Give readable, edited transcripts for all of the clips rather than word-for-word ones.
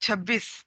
26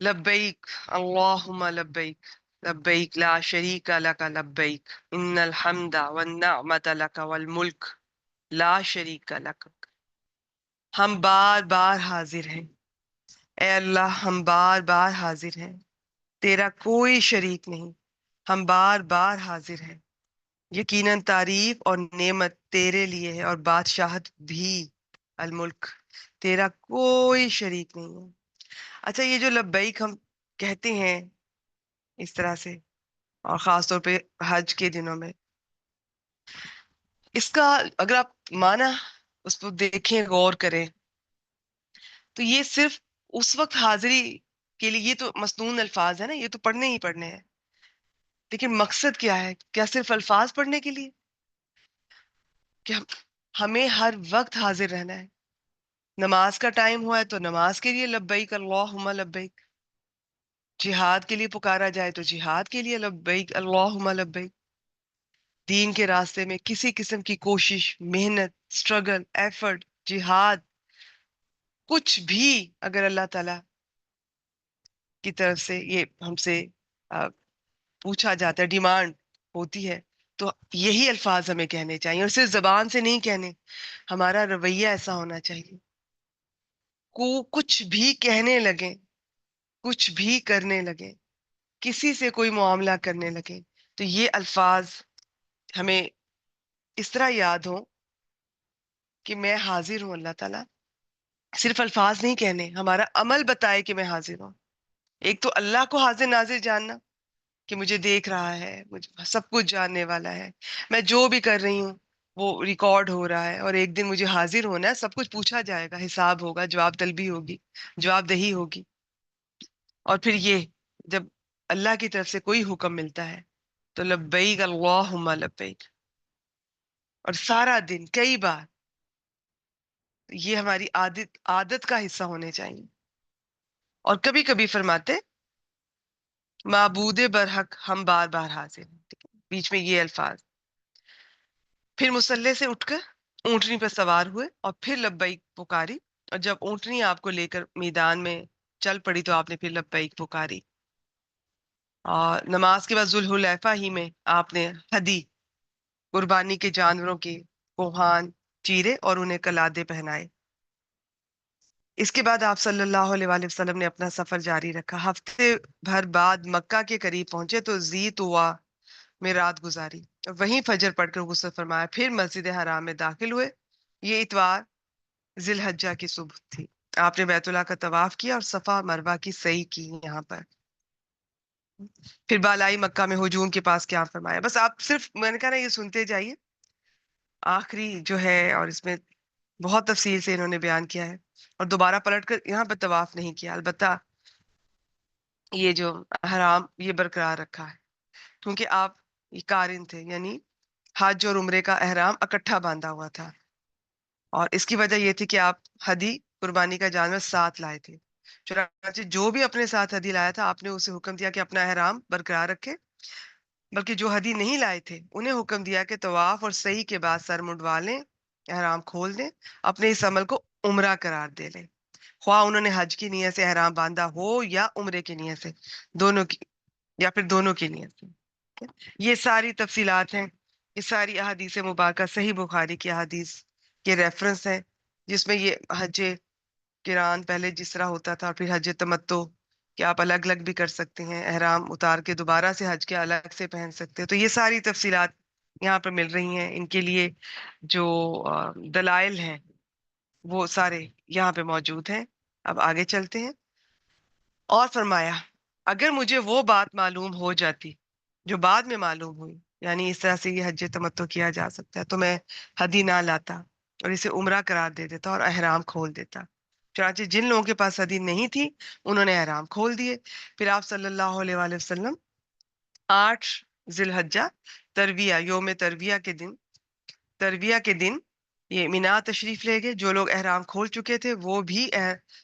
لبیک اللہم لبیک لبیک لا شریک لک لبیک ان الحمد والنعمت لک والملک لا شریک لک. ہم بار بار حاضر ہیں اے اللہ، ہم بار بار حاضر ہیں، تیرا کوئی شریک نہیں. ہم بار بار حاضر ہیں. یقیناً تعریف اور نعمت تیرے لیے ہے اور بادشاہت بھی. الملک، تیرا کوئی شریک نہیں ہے. اچھا، یہ جو لبیک ہم کہتے ہیں اس طرح سے، اور خاص طور پہ حج کے دنوں میں، اس کا اگر آپ معنی اس کو دیکھیں، غور کریں، تو یہ صرف اس وقت حاضری کے لیے، یہ تو مسنون الفاظ ہے نا، یہ تو پڑھنے ہی پڑھنے ہیں. لیکن مقصد کیا ہے؟ کیا صرف الفاظ پڑھنے کے لیے؟ کہ ہمیں ہر وقت حاضر رہنا ہے. نماز کا ٹائم ہوا ہے تو نماز کے لیے لبیک اللہم لبیک. جہاد کے لیے پکارا جائے تو جہاد کے لیے لبیک اللہم لبیک. دین کے راستے میں کسی قسم کی کوشش، محنت، سٹرگل، ایفرٹ، جہاد، کچھ بھی اگر اللہ تعالی کی طرف سے یہ ہم سے پوچھا جاتا ہے، ڈیمانڈ ہوتی ہے، تو یہی الفاظ ہمیں کہنے چاہیے، اور صرف زبان سے نہیں کہنے. ہمارا رویہ ایسا ہونا چاہیے. کچھ بھی کہنے لگے، کچھ بھی کرنے لگے، کسی سے کوئی معاملہ کرنے لگے، تو یہ الفاظ ہمیں اس طرح یاد ہوں کہ میں حاضر ہوں. اللہ تعالیٰ صرف الفاظ نہیں کہنے، ہمارا عمل بتائے کہ میں حاضر ہوں. ایک تو اللہ کو حاضر ناظر جاننا کہ مجھے دیکھ رہا ہے، مجھے سب کچھ جاننے والا ہے، میں جو بھی کر رہی ہوں وہ ریکارڈ ہو رہا ہے، اور ایک دن مجھے حاضر ہونا ہے، سب کچھ پوچھا جائے گا، حساب ہوگا، جواب طلبی ہوگی، جواب دہی ہوگی. اور پھر یہ جب اللہ کی طرف سے کوئی حکم ملتا ہے تو لبیک اللہم لبیک. اور سارا دن کئی بار یہ ہماری عادت کا حصہ ہونے چاہیے. اور کبھی کبھی فرماتے معبود برحق ہم بار بار حاضر ہیں، بیچ میں یہ الفاظ. پھر مصلے سے اٹھ کر اونٹنی پر سوار ہوئے اور پھر لبیک پکاری. اور جب اونٹنی آپ کو لے کر میدان میں چل پڑی تو آپ نے پھر لبیک پکاری. اور نماز کے بعد ذوالحلیفہ ہی میں آپ نے ہدی، قربانی کے جانوروں کے کوہان چیرے اور انہیں کلادے پہنائے. اس کے بعد آپ صلی اللہ علیہ وآلہ وسلم نے اپنا سفر جاری رکھا. ہفتے بھر بعد مکہ کے قریب پہنچے تو ذی طوا میں رات گزاری، وہیں فجر پڑھ کر غسل فرمایا، پھر مسجد حرام میں داخل ہوئے. یہ اتوار ذی الحجہ کی صبح تھی. آپ نے بیت اللہ کا طواف کیا اور صفا مروہ کی سعی کی. یہاں پر پھر بالائی مکہ میں ہجوم کے پاس کیا فرمایا. بس آپ صرف میں نے کہا نا یہ سنتے جائیے. آخری جو ہے، اور اس میں بہت تفصیل سے انہوں نے بیان کیا ہے، اور دوبارہ پلٹ کر یہاں پر طواف نہیں کیا. البتہ یہ جو حرام یہ برقرار رکھا ہے، کیونکہ آپ یہ قارن تھے، یعنی حج اور عمرے کا احرام اکٹھا باندھا ہوا تھا. اور اس کی وجہ یہ تھی کہ آپ ہدی، قربانی کا جانور ساتھ لائے تھے. چنانچہ جو بھی اپنے ساتھ ہدی لایا تھا آپ نے اسے حکم دیا کہ اپنا احرام برقرار رکھے، بلکہ جو ہدی نہیں لائے تھے انہیں حکم دیا کہ طواف اور سعی کے بعد سر منڈوا لیں، احرام کھول دیں، اپنے اس عمل کو عمرہ قرار دے لیں، خواہ انہوں نے حج کی نیت سے احرام باندھا ہو یا عمرے کی نیت سے، دونوں کی، یا پھر دونوں کی نیت سے. یہ ساری تفصیلات ہیں، یہ ساری احادیث مبارکہ صحیح بخاری کی احادیث کے ریفرنس ہیں، جس میں یہ حج قران پہلے جس طرح ہوتا تھا، اور پھر حج تمتع کہ آپ الگ الگ بھی کر سکتے ہیں، احرام اتار کے دوبارہ سے حج کے الگ سے پہن سکتے ہیں. تو یہ ساری تفصیلات یہاں پہ مل رہی ہیں. ان کے لیے جو دلائل ہیں وہ سارے یہاں پہ موجود ہیں. اب آگے چلتے ہیں. اور فرمایا اگر مجھے وہ بات معلوم ہو جاتی جو بعد میں معلوم ہوئی، یعنی اس طرح سے یہ حج تمتع کیا جا سکتا ہے، تو میں ہدی نہ لاتا اور اسے عمرہ قرار دے دیتا اور احرام کھول دیتا. چنانچہ جن لوگوں کے پاس ہدی نہیں تھی انہوں نے احرام کھول دیے. پھر آپ صلی اللہ علیہ وآلہ وسلم 8 ذی الحجہ ترویہ، یوم ترویہ کے دن یہ مینا تشریف لے گئے. جو لوگ احرام کھول چکے تھے وہ بھی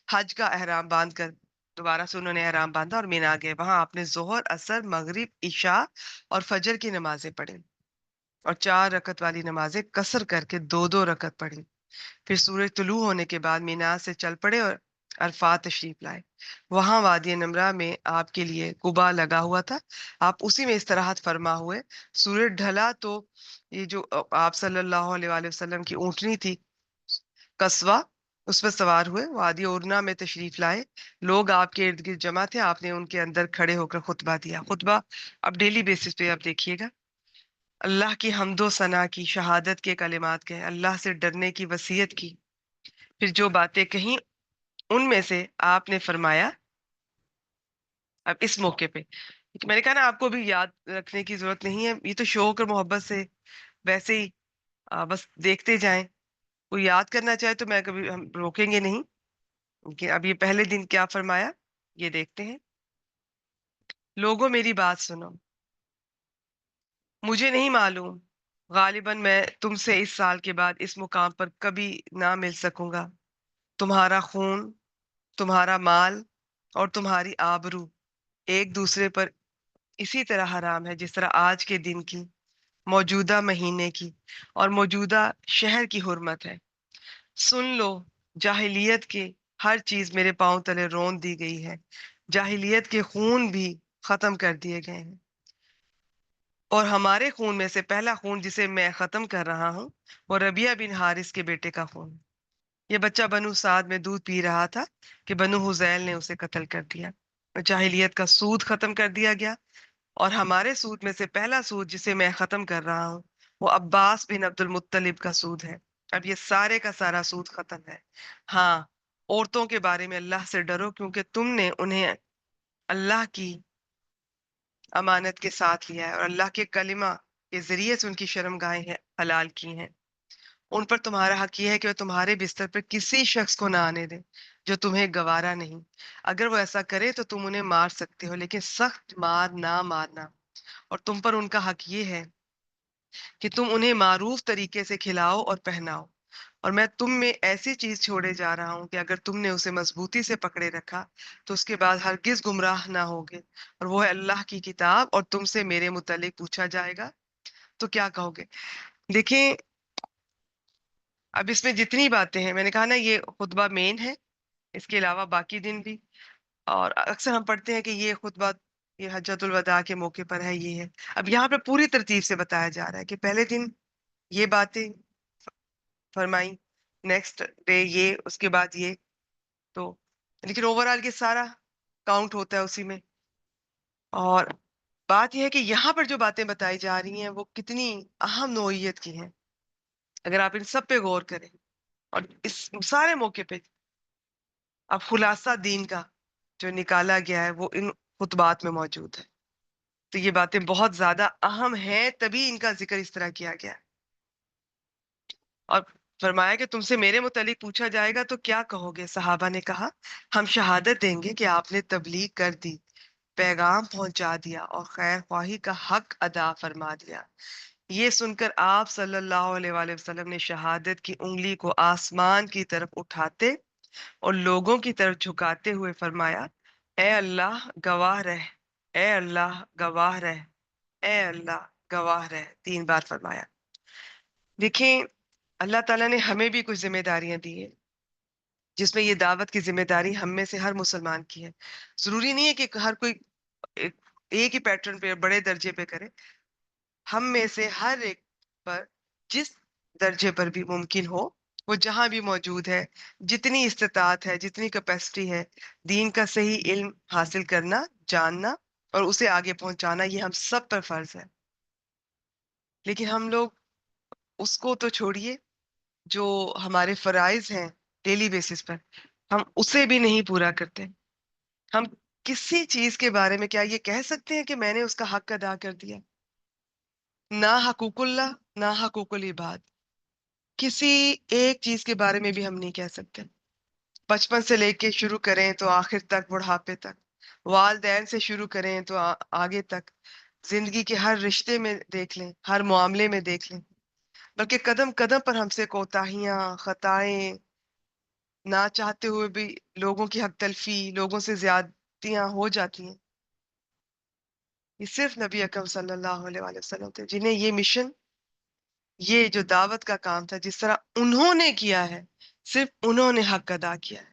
حج کا احرام باندھ کر دوبارہ سے انہوں نے احرام باندھا اور مینا گئے. وہاں آپ نے ظہر، عصر، مغرب، عشاء اور فجر کی نمازیں پڑھی، اور 4 رکعت والی نمازیں قصر کر کے 2 2 رکعت پڑھی. پھر سورج طلوع ہونے کے بعد مینا سے چل پڑے اور عرفات تشریف لائے. وہاں وادی نمرہ میں آپ کے لیے قبا لگا ہوا تھا. آپ اسی میں استراحت فرما ہوئے. سورج ڈھلا تو یہ جو آپ صلی اللہ علیہ وآلہ وسلم کی اونٹنی تھی قصوہ، اس پر سوار ہوئے وادی اورنا میں تشریف لائے. لوگ آپ کے ارد گرد جمع تھے. آپ نے ان کے اندر کھڑے ہو کر خطبہ دیا. خطبہ اب ڈیلی بیسس پہ آپ دیکھیے گا. اللہ کی حمد و ثنا کی، شہادت کے کلمات کہیں، اللہ سے ڈرنے کی وصیت کی. پھر جو باتیں کہیں ان میں سے آپ نے فرمایا. اب اس موقع پہ میں نے کہا نا آپ کو بھی یاد رکھنے کی ضرورت نہیں ہے، یہ تو شوق اور محبت سے ویسے ہی بس دیکھتے جائیں. کوئی یاد کرنا چاہے تو میں کبھی ہم روکیں گے نہیں. کہ اب یہ پہلے دن کیا فرمایا یہ دیکھتے ہیں. لوگوں میری بات سنو، مجھے نہیں معلوم، غالباً میں تم سے اس سال کے بعد اس مقام پر کبھی نہ مل سکوں گا. تمہارا خون، تمہارا مال اور تمہاری آبرو ایک دوسرے پر اسی طرح حرام ہے جس طرح آج کے دن کی، موجودہ مہینے کی اور موجودہ شہر کی حرمت ہے. سن لو، جاہلیت کے ہر چیز میرے پاؤں تلے رون دی گئی ہے. جاہلیت کے خون بھی ختم کر دیے گئے ہیں، اور ہمارے خون میں سے پہلا خون جسے میں ختم کر رہا ہوں وہ ربیہ بن حارث کے بیٹے کا خون ہے. یہ بچہ بنو سعد میں دودھ پی رہا تھا کہ بنو حذیل نے اسے قتل کر دیا. جاہلیت کا سود ختم کر دیا گیا، اور ہمارے سود میں سے پہلا سود جسے میں ختم کر رہا ہوں وہ عباس بن عبد المطلب کا سود ہے. اب یہ سارے کا سارا سود ختم ہے. ہاں، عورتوں کے بارے میں اللہ سے ڈرو، کیونکہ تم نے انہیں اللہ کی امانت کے ساتھ لیا ہے اور اللہ کے کلمہ کے ذریعے سے ان کی شرمگاہیں حلال کی ہیں. ان پر تمہارا حق یہ ہے کہ وہ تمہارے بستر پر کسی شخص کو نہ آنے دیں جو تمہیں گوارا نہیں. اگر وہ ایسا کرے تو تم انہیں مار سکتے ہو، لیکن سخت مار نہ مارنا. اور تم پر ان کا حق یہ ہے کہ تم انہیں معروف طریقے سے کھلاؤ اور پہناؤ. اور میں تم میں ایسی چیز چھوڑے جا رہا ہوں کہ اگر تم نے اسے مضبوطی سے پکڑے رکھا تو اس کے بعد ہرگز گمراہ نہ ہوگے، اور وہ ہے اللہ کی کتاب، اور تم سے میرے متعلق پوچھا جائے گا تو کیا کہو گے. دیکھیں اب اس میں جتنی باتیں ہیں، میں نے کہا نا یہ خطبہ مین ہے، اس کے علاوہ باقی دن بھی. اور اکثر ہم پڑھتے ہیں کہ یہ خطبہ یہ حجۃ الوداع کے موقع پر ہے، یہ ہے. اب یہاں پہ پوری ترتیب سے بتایا جا رہا ہے کہ پہلے دن یہ باتیں فرمائی، نیکسٹ ڈے یہ، اس کے بعد یہ. تو لیکن اوور آل کے سارا کاؤنٹ ہوتا ہے اسی میں. اور بات یہ ہے کہ یہاں پر جو باتیں بتائی جا رہی ہیں وہ کتنی اہم نوعیت کی ہیں اگر آپ ان سب پہ غور کریں. اور اس سارے موقع پہ اب خلاصہ دین کا جو نکالا گیا ہے وہ ان خطبات میں موجود ہے. تو یہ باتیں بہت زیادہ اہم ہیں، تبھی ان کا ذکر اس طرح کیا گیا. اور فرمایا کہ تم سے میرے متعلق پوچھا جائے گا تو کیا کہو گے. صحابہ نے کہا ہم شہادت دیں گے کہ آپ نے تبلیغ کر دی، پیغام پہنچا دیا اور خیر خواہی کا حق ادا فرما دیا. یہ سن کر آپ صلی اللہ علیہ وآلہ وسلم نے شہادت کی انگلی کو آسمان کی طرف اٹھاتے اور لوگوں کی طرف جھکاتے ہوئے فرمایا، اے اللہ گواہ رہ، اے اللہ گواہ رہ، اے اللہ گواہ رہ. 3 بار فرمایا. دیکھیں اللہ تعالیٰ نے ہمیں بھی کچھ ذمہ داریاں دی ہیں، جس میں یہ دعوت کی ذمہ داری ہم میں سے ہر مسلمان کی ہے. ضروری نہیں ہے کہ ہر کوئی ایک ہی پیٹرن پہ بڑے درجے پہ کرے. ہم میں سے ہر ایک پر جس درجے پر بھی ممکن ہو، وہ جہاں بھی موجود ہے، جتنی استطاعت ہے، جتنی کیپیسٹی ہے، دین کا صحیح علم حاصل کرنا، جاننا اور اسے آگے پہنچانا یہ ہم سب پر فرض ہے. لیکن ہم لوگ اس کو تو چھوڑیے جو ہمارے فرائض ہیں ڈیلی بیسس پر، ہم اسے بھی نہیں پورا کرتے. ہم کسی چیز کے بارے میں کیا یہ کہہ سکتے ہیں کہ میں نے اس کا حق ادا کر دیا؟ نہ حقوق اللہ، نہ حقوق العباد، کسی ایک چیز کے بارے میں بھی ہم نہیں کہہ سکتے. بچپن سے لے کے شروع کریں تو آخر تک، بڑھاپے تک، والدین سے شروع کریں تو آگے تک، زندگی کے ہر رشتے میں دیکھ لیں، ہر معاملے میں دیکھ لیں، بلکہ قدم قدم پر ہم سے کوتاہیاں، خطائیں، نہ چاہتے ہوئے بھی لوگوں کی حق تلفی، لوگوں سے زیادتیاں ہو جاتی ہیں. یہ صرف نبی اکرم صلی اللہ علیہ وآلہ وسلم تھے جنہیں یہ مشن، یہ جو دعوت کا کام تھا، جس طرح انہوں نے کیا ہے، صرف انہوں نے حق ادا کیا ہے.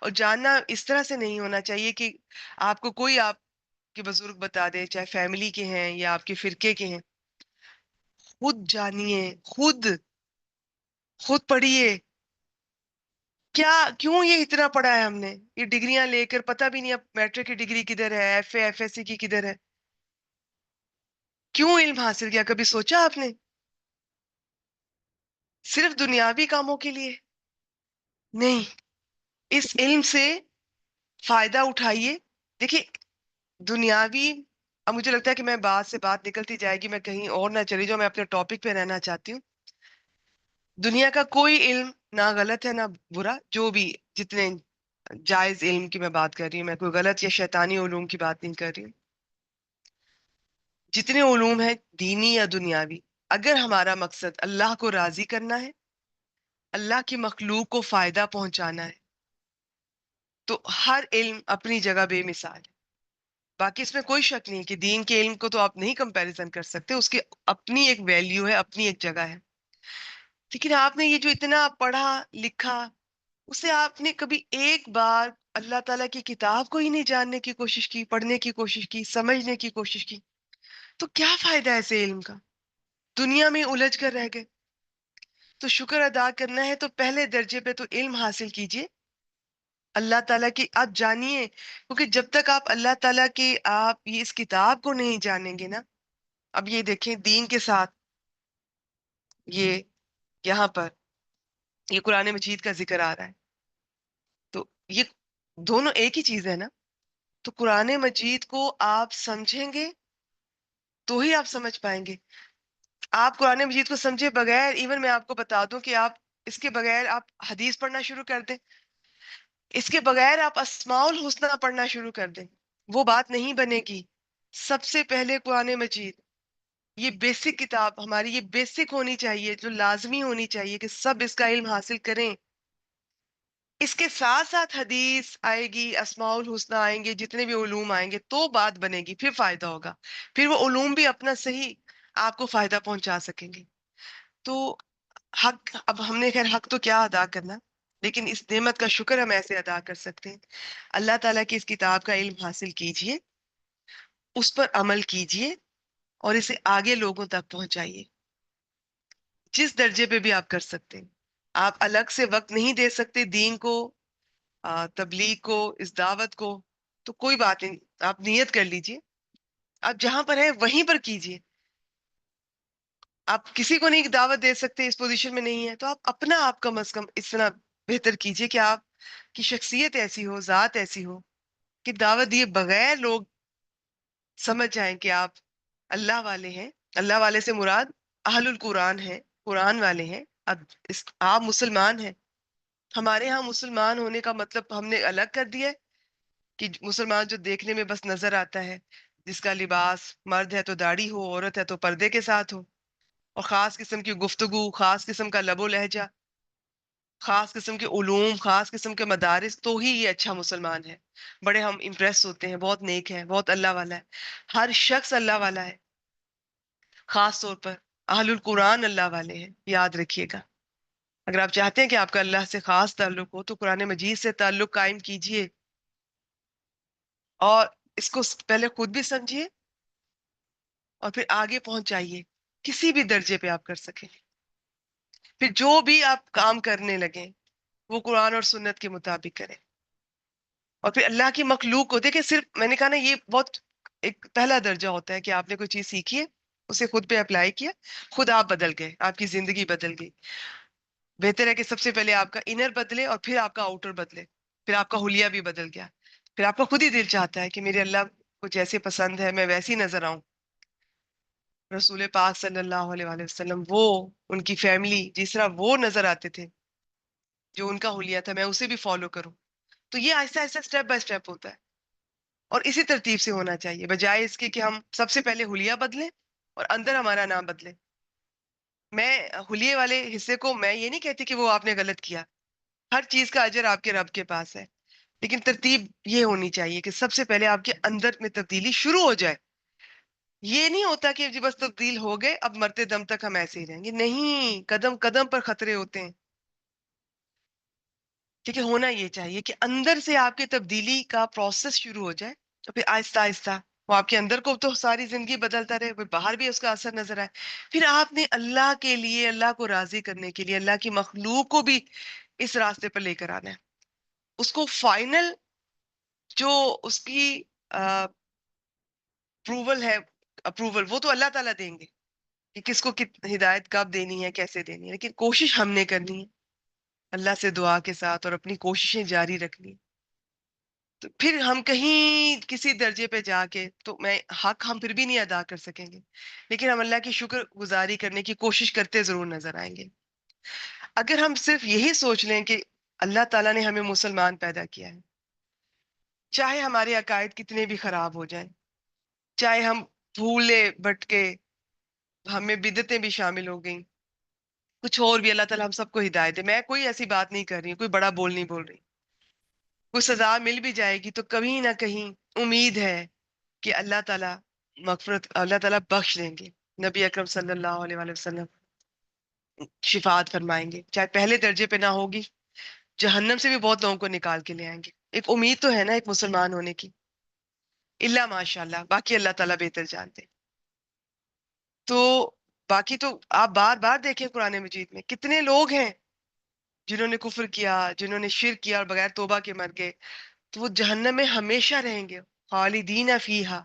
اور جاننا اس طرح سے نہیں ہونا چاہیے کہ آپ کو کوئی آپ کے بزرگ بتا دے، چاہے فیملی کے ہیں یا آپ کے فرقے کے ہیں. خود جانیے، خود پڑھیے. کیا کیوں یہ اتنا پڑھا ہے ہم نے؟ یہ ڈگریاں لے کر پتہ بھی نہیں اب میٹرک کی ڈگری کدھر ہے، ایف ایس سی کی کدھر ہے. کیوں علم حاصل کیا؟ کبھی سوچا آپ نے؟ صرف دنیاوی کاموں کے لیے نہیں. اس علم سے فائدہ اٹھائیے. دیکھیے دنیاوی، اب مجھے لگتا ہے کہ میں بات سے بات نکلتی جائے گی، میں کہیں اور نہ چلی جاؤں، میں اپنے ٹاپک پہ رہنا چاہتی ہوں. دنیا کا کوئی علم نہ غلط ہے نہ برا، جو بھی جتنے جائز علم کی میں بات کر رہی ہوں، میں کوئی غلط یا شیطانی علوم کی بات نہیں کر رہی ہوں. جتنے علوم ہیں دینی یا دنیاوی، اگر ہمارا مقصد اللہ کو راضی کرنا ہے، اللہ کی مخلوق کو فائدہ پہنچانا ہے، تو ہر علم اپنی جگہ بے مثال ہے. باقی اس میں کوئی شک نہیں کہ دین کے علم کو تو آپ نہیں کمپیریزن کر سکتے، اس کی اپنی ایک ویلیو ہے، اپنی ایک جگہ ہے. لیکن آپ نے یہ جو اتنا پڑھا لکھا، اسے آپ نے کبھی ایک بار اللہ تعالیٰ کی کتاب کو ہی نہیں جاننے کی کوشش کی، پڑھنے کی کوشش کی، سمجھنے کی کوشش کی. تو کیا فائدہ ہے ایسے علم کا؟ دنیا میں الجھ کر رہ گئے. تو شکر ادا کرنا ہے تو پہلے درجے پہ تو علم حاصل کیجئے اللہ تعالیٰ کی. آپ جانیے، کیونکہ جب تک آپ اللہ تعالیٰ کی آپ یہ اس کتاب کو نہیں جانیں گے نا. اب یہ دیکھیں دین کے ساتھ یہ یہاں پر یہ قرآن مجید کا ذکر آ رہا ہے، تو یہ دونوں ایک ہی چیز ہے نا. تو قرآن مجید کو آپ سمجھیں گے تو ہی آپ سمجھ پائیں گے. آپ قرآن مجید کو سمجھے بغیر، ایون میں آپ کو بتا دوں کہ آپ اس کے بغیر آپ حدیث پڑھنا شروع کر دیں، اس کے بغیر آپ اسماء الحسنہ پڑھنا شروع کر دیں، وہ بات نہیں بنے گی. سب سے پہلے قرآن مجید، یہ بیسک کتاب ہماری، یہ بیسک ہونی چاہیے، جو لازمی ہونی چاہیے کہ سب اس کا علم حاصل کریں. اس کے ساتھ ساتھ حدیث آئے گی، اسماء الحسنہ آئیں گے، جتنے بھی علوم آئیں گے تو بات بنے گی، پھر فائدہ ہوگا. پھر وہ علوم بھی اپنا صحیح آپ کو فائدہ پہنچا سکیں گے. تو حق، اب ہم نے خیر حق تو کیا ادا کرنا، لیکن اس نعمت کا شکر ہم ایسے ادا کر سکتے ہیں. اللہ تعالیٰ کی اس کتاب کا علم حاصل کیجئے، اس پر عمل کیجئے اور اسے آگے لوگوں تک پہنچائیے جس درجے پہ بھی آپ کر سکتے ہیں. آپ الگ سے وقت نہیں دے سکتے دین کو، تبلیغ کو، اس دعوت کو، تو کوئی بات نہیں، آپ نیت کر لیجئے، آپ جہاں پر ہیں وہیں پر کیجئے. آپ کسی کو نہیں دعوت دے سکتے، اس پوزیشن میں نہیں ہے، تو آپ اپنا آپ کم از کم اتنا بہتر کیجئے کہ آپ کی شخصیت ایسی ہو، ذات ایسی ہو کہ دعوت دیے بغیر لوگ سمجھ جائیں کہ آپ اللہ والے ہیں. اللہ والے سے مراد اہل القرآن ہیں، قرآن والے ہیں. اب آپ مسلمان ہیں. ہمارے ہاں مسلمان ہونے کا مطلب ہم نے الگ کر دیا ہے کہ مسلمان جو دیکھنے میں بس نظر آتا ہے، جس کا لباس مرد ہے تو داڑھی ہو، عورت ہے تو پردے کے ساتھ ہو، اور خاص قسم کی گفتگو، خاص قسم کا لب و لہجہ، خاص قسم کے علوم، خاص قسم کے مدارس، تو ہی یہ اچھا مسلمان ہے. بڑے ہم امپریس ہوتے ہیں، بہت نیک ہے، بہت اللہ والا ہے. ہر شخص اللہ والا ہے، خاص طور پر اہل القرآن اللہ والے ہیں، یاد رکھیے گا. اگر آپ چاہتے ہیں کہ آپ کا اللہ سے خاص تعلق ہو تو قرآن مجید سے تعلق قائم کیجئے، اور اس کو پہلے خود بھی سمجھیے اور پھر آگے پہنچ جائیے کسی بھی درجے پہ آپ کر سکیں. پھر جو بھی آپ کام کرنے لگیں وہ قرآن اور سنت کے مطابق کریں. اور پھر اللہ کی مخلوق کو دیکھیں. صرف میں نے کہا نا یہ بہت ایک پہلا درجہ ہوتا ہے کہ آپ نے کوئی چیز سیکھی ہے، اسے خود پہ اپلائی کیا، خود آپ بدل گئے، آپ کی زندگی بدل گئی. بہتر ہے کہ سب سے پہلے آپ کا انر بدلے اور پھر آپ کا آؤٹر بدلے، پھر آپ کا حلیہ بھی بدل گیا، پھر آپ کا خود ہی دل چاہتا ہے کہ میرے اللہ کو جیسے پسند ہے میں ویسی نظر آؤں. رسول پاک صلی اللہ علیہ وآلہ وسلم، وہ ان کی فیملی جس طرح وہ نظر آتے تھے، جو ان کا حلیہ تھا، میں اسے بھی فالو کروں. تو یہ آہستہ آہستہ اسٹیپ بائی اسٹیپ ہوتا ہے، اور اسی ترتیب سے ہونا چاہیے، بجائے اس کے کہ ہم سب سے پہلے حلیہ بدلیں اور اندر ہمارا نام بدلے. میں حلیے والے حصے کو میں یہ نہیں کہتی کہ وہ آپ نے غلط کیا، ہر چیز کا اجر آپ کے رب کے پاس ہے، لیکن ترتیب یہ ہونی چاہیے کہ سب سے پہلے آپ کے اندر میں تبدیلی شروع ہو جائے. یہ نہیں ہوتا کہ جی بس تبدیل ہو گئے اب مرتے دم تک ہم ایسے ہی رہیں گے، نہیں، قدم قدم پر خطرے ہوتے ہیں. لیکن ہونا یہ چاہیے کہ اندر سے آپ کی تبدیلی کا پروسیس شروع ہو جائے، تو پھر آہستہ آہستہ وہ آپ کے اندر کو تو ساری زندگی بدلتا رہے، پھر باہر بھی اس کا اثر نظر آئے. پھر آپ نے اللہ کے لیے، اللہ کو راضی کرنے کے لیے، اللہ کی مخلوق کو بھی اس راستے پر لے کر آنا ہے. اس کو فائنل جو اس کی اپروول ہے، اپروول وہ تو اللہ تعالیٰ دیں گے کہ کس کو ہدایت کب دینی ہے، کیسے دینی ہے، لیکن کوشش ہم نے کرنی ہے اللہ سے دعا کے ساتھ، اور اپنی کوششیں جاری رکھنی. تو پھر ہم کہیں کسی درجے پہ جا کے تو میں حق ہم پھر بھی نہیں ادا کر سکیں گے، لیکن ہم اللہ کی شکر گزاری کرنے کی کوشش کرتے ضرور نظر آئیں گے. اگر ہم صرف یہی سوچ لیں کہ اللہ تعالیٰ نے ہمیں مسلمان پیدا کیا ہے، چاہے ہمارے عقائد کتنے بھی خراب ہو جائیں، چاہے ہم بھولے بھٹکے، ہمیں بدعتیں بھی شامل ہو گئیں، کچھ اور بھی، اللہ تعالیٰ ہم سب کو ہدایت دے. میں کوئی ایسی بات نہیں کر رہی ہوں، کوئی بڑا بول نہیں بول رہی. کوئی سزا مل بھی جائے گی تو کہیں نہ کہیں امید ہے کہ اللہ تعالیٰ مغفرت، اللہ تعالیٰ بخش دیں گے. نبی اکرم صلی اللہ علیہ وآلہ وسلم شفاعت فرمائیں گے، چاہے پہلے درجے پہ نہ ہوگی، جہنم سے بھی بہت لوگوں کو نکال کے لے آئیں گے. ایک امید تو ہے نا ایک مسلمان ہونے کی، اللہ ماشاء اللہ، باقی اللہ تعالیٰ بہتر جانتے. تو باقی تو آپ بار بار دیکھیں قرآن مجید میں کتنے لوگ ہیں جنہوں نے کفر کیا، جنہوں نے شرک کیا اور بغیر توبہ کے مر گئے، تو وہ جہنم میں ہمیشہ رہیں گے، خالدین فیہا،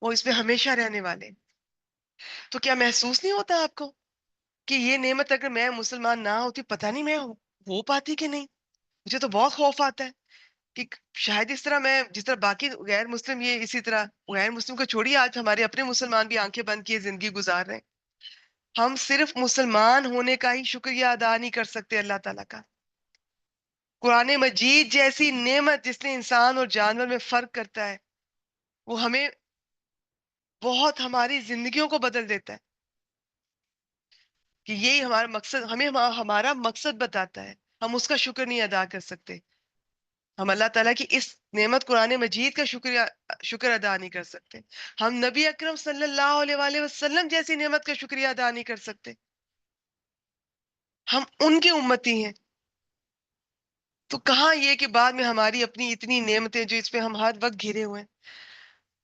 وہ اس میں ہمیشہ رہنے والے. تو کیا محسوس نہیں ہوتا آپ کو کہ یہ نعمت اگر میں مسلمان نہ ہوتی پتہ نہیں میں ہو پاتی کہ نہیں؟ مجھے تو بہت خوف آتا ہے کہ شاید اس طرح میں، جس طرح باقی غیر مسلم یہ اسی طرح، غیر مسلم کو چھوڑیے، آج ہمارے اپنے مسلمان بھی آنکھیں بند کیے زندگی گزار رہے ہیں. ہم صرف مسلمان ہونے کا ہی شکریہ ادا نہیں کر سکتے اللہ تعالیٰ کا. قرآن مجید جیسی نعمت جس نے انسان اور جانور میں فرق کرتا ہے، وہ ہمیں بہت ہماری زندگیوں کو بدل دیتا ہے. کہ یہی ہمارا مقصد، ہمیں ہمارا مقصد بتاتا ہے. ہم اس کا شکر نہیں ادا کر سکتے، ہم اللہ تعالیٰ کی اس نعمت قرآن مجید کا شکر ادا نہیں کر سکتے. ہم نبی اکرم صلی اللہ علیہ وآلہ وسلم جیسی نعمت کا شکریہ ادا نہیں کر سکتے. ہم ان کی امتی ہیں. تو کہاں یہ کہ بعد میں ہماری اپنی اتنی نعمتیں جو اس پہ ہم ہر وقت گھرے ہوئے ہیں،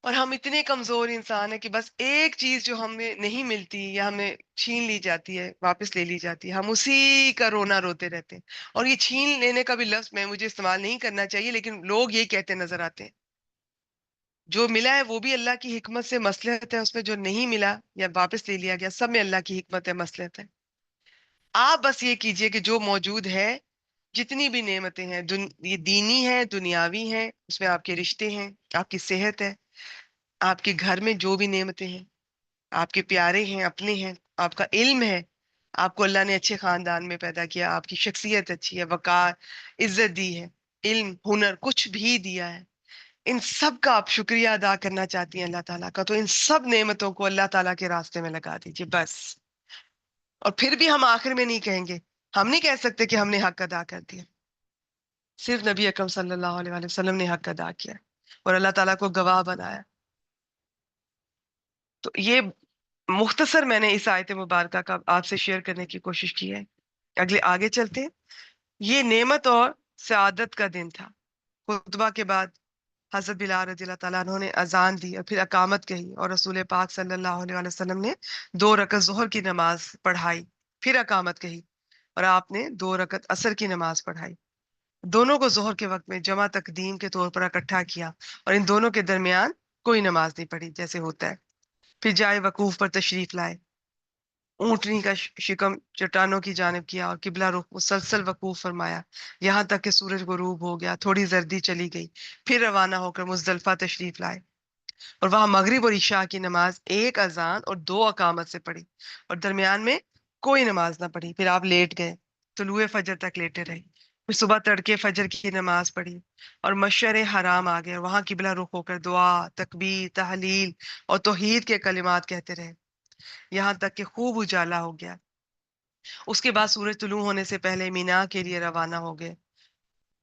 اور ہم اتنے کمزور انسان ہیں کہ بس ایک چیز جو ہمیں نہیں ملتی یا ہمیں چھین لی جاتی ہے، واپس لے لی جاتی ہے، ہم اسی کا رونا روتے رہتے ہیں. اور یہ چھین لینے کا بھی لفظ میں مجھے استعمال نہیں کرنا چاہیے، لیکن لوگ یہ کہتے نظر آتے ہیں. جو ملا ہے وہ بھی اللہ کی حکمت سے مصلحت ہے، اس میں جو نہیں ملا یا واپس لے لیا گیا، سب میں اللہ کی حکمت ہے، مصلحت ہے. آپ بس یہ کیجئے کہ جو موجود ہے، جتنی بھی نعمتیں ہیں، یہ دینی ہیں، دنیاوی ہیں، اس میں آپ کے رشتے ہیں، آپ کی صحت ہے، آپ کے گھر میں جو بھی نعمتیں ہیں، آپ کے پیارے ہیں، اپنے ہیں، آپ کا علم ہے، آپ کو اللہ نے اچھے خاندان میں پیدا کیا، آپ کی شخصیت اچھی ہے، وقار، عزت دی ہے، علم، ہنر، کچھ بھی دیا ہے، ان سب کا آپ شکریہ ادا کرنا چاہتی ہیں اللہ تعالیٰ کا، تو ان سب نعمتوں کو اللہ تعالیٰ کے راستے میں لگا دیجیے بس. اور پھر بھی ہم آخر میں نہیں کہیں گے، ہم نہیں کہہ سکتے کہ ہم نے حق ادا کر دیا. صرف نبی اکرم صلی اللہ علیہ وآلہ وسلم نے حق ادا کیا اور اللہ تعالیٰ کو گواہ بنایا. تو یہ مختصر میں نے اس آیت مبارکہ کا آپ سے شیئر کرنے کی کوشش کی ہے. آگے چلتے ہیں. یہ نعمت اور سعادت کا دن تھا. خطبہ کے بعد حضرت بلال رضی اللہ تعالیٰ عنہ نے اذان دی اور پھر اقامت کہی، اور رسول پاک صلی اللہ علیہ وآلہ وسلم نے 2 رکعت ظہر کی نماز پڑھائی، پھر اقامت کہی، اور آپ نے 2 رکعت عصر کی نماز پڑھائی. دونوں کو ظہر کے وقت میں جمع تقدیم کے طور پر اکٹھا کیا، اور ان دونوں کے درمیان کوئی نماز نہیں پڑھی جیسے ہوتا ہے. پھر جائے وقوف پر تشریف لائے، اونٹنی کا شکم چٹانوں کی جانب کیا اور قبلہ رخ مسلسل وقوف فرمایا یہاں تک کہ سورج غروب ہو گیا، تھوڑی زردی چلی گئی. پھر روانہ ہو کر مزدلفہ تشریف لائے، اور وہاں مغرب اور عشاء کی نماز 1 اذان اور 2 اقامت سے پڑھی، اور درمیان میں کوئی نماز نہ پڑھی. پھر آپ لیٹ گئے، طلوع فجر تک لیٹے رہے. پھر صبح تڑکے فجر کی نماز پڑھی اور مشعر حرام آ گئے، وہاں قبلہ رخ ہو کر دعا، تکبیر، تحلیل اور توحید کے کلمات کہتے رہے یہاں تک کہ خوب اجالا ہو گیا. اس کے بعد سورج طلوع ہونے سے پہلے مینا کے لیے روانہ ہو گئے،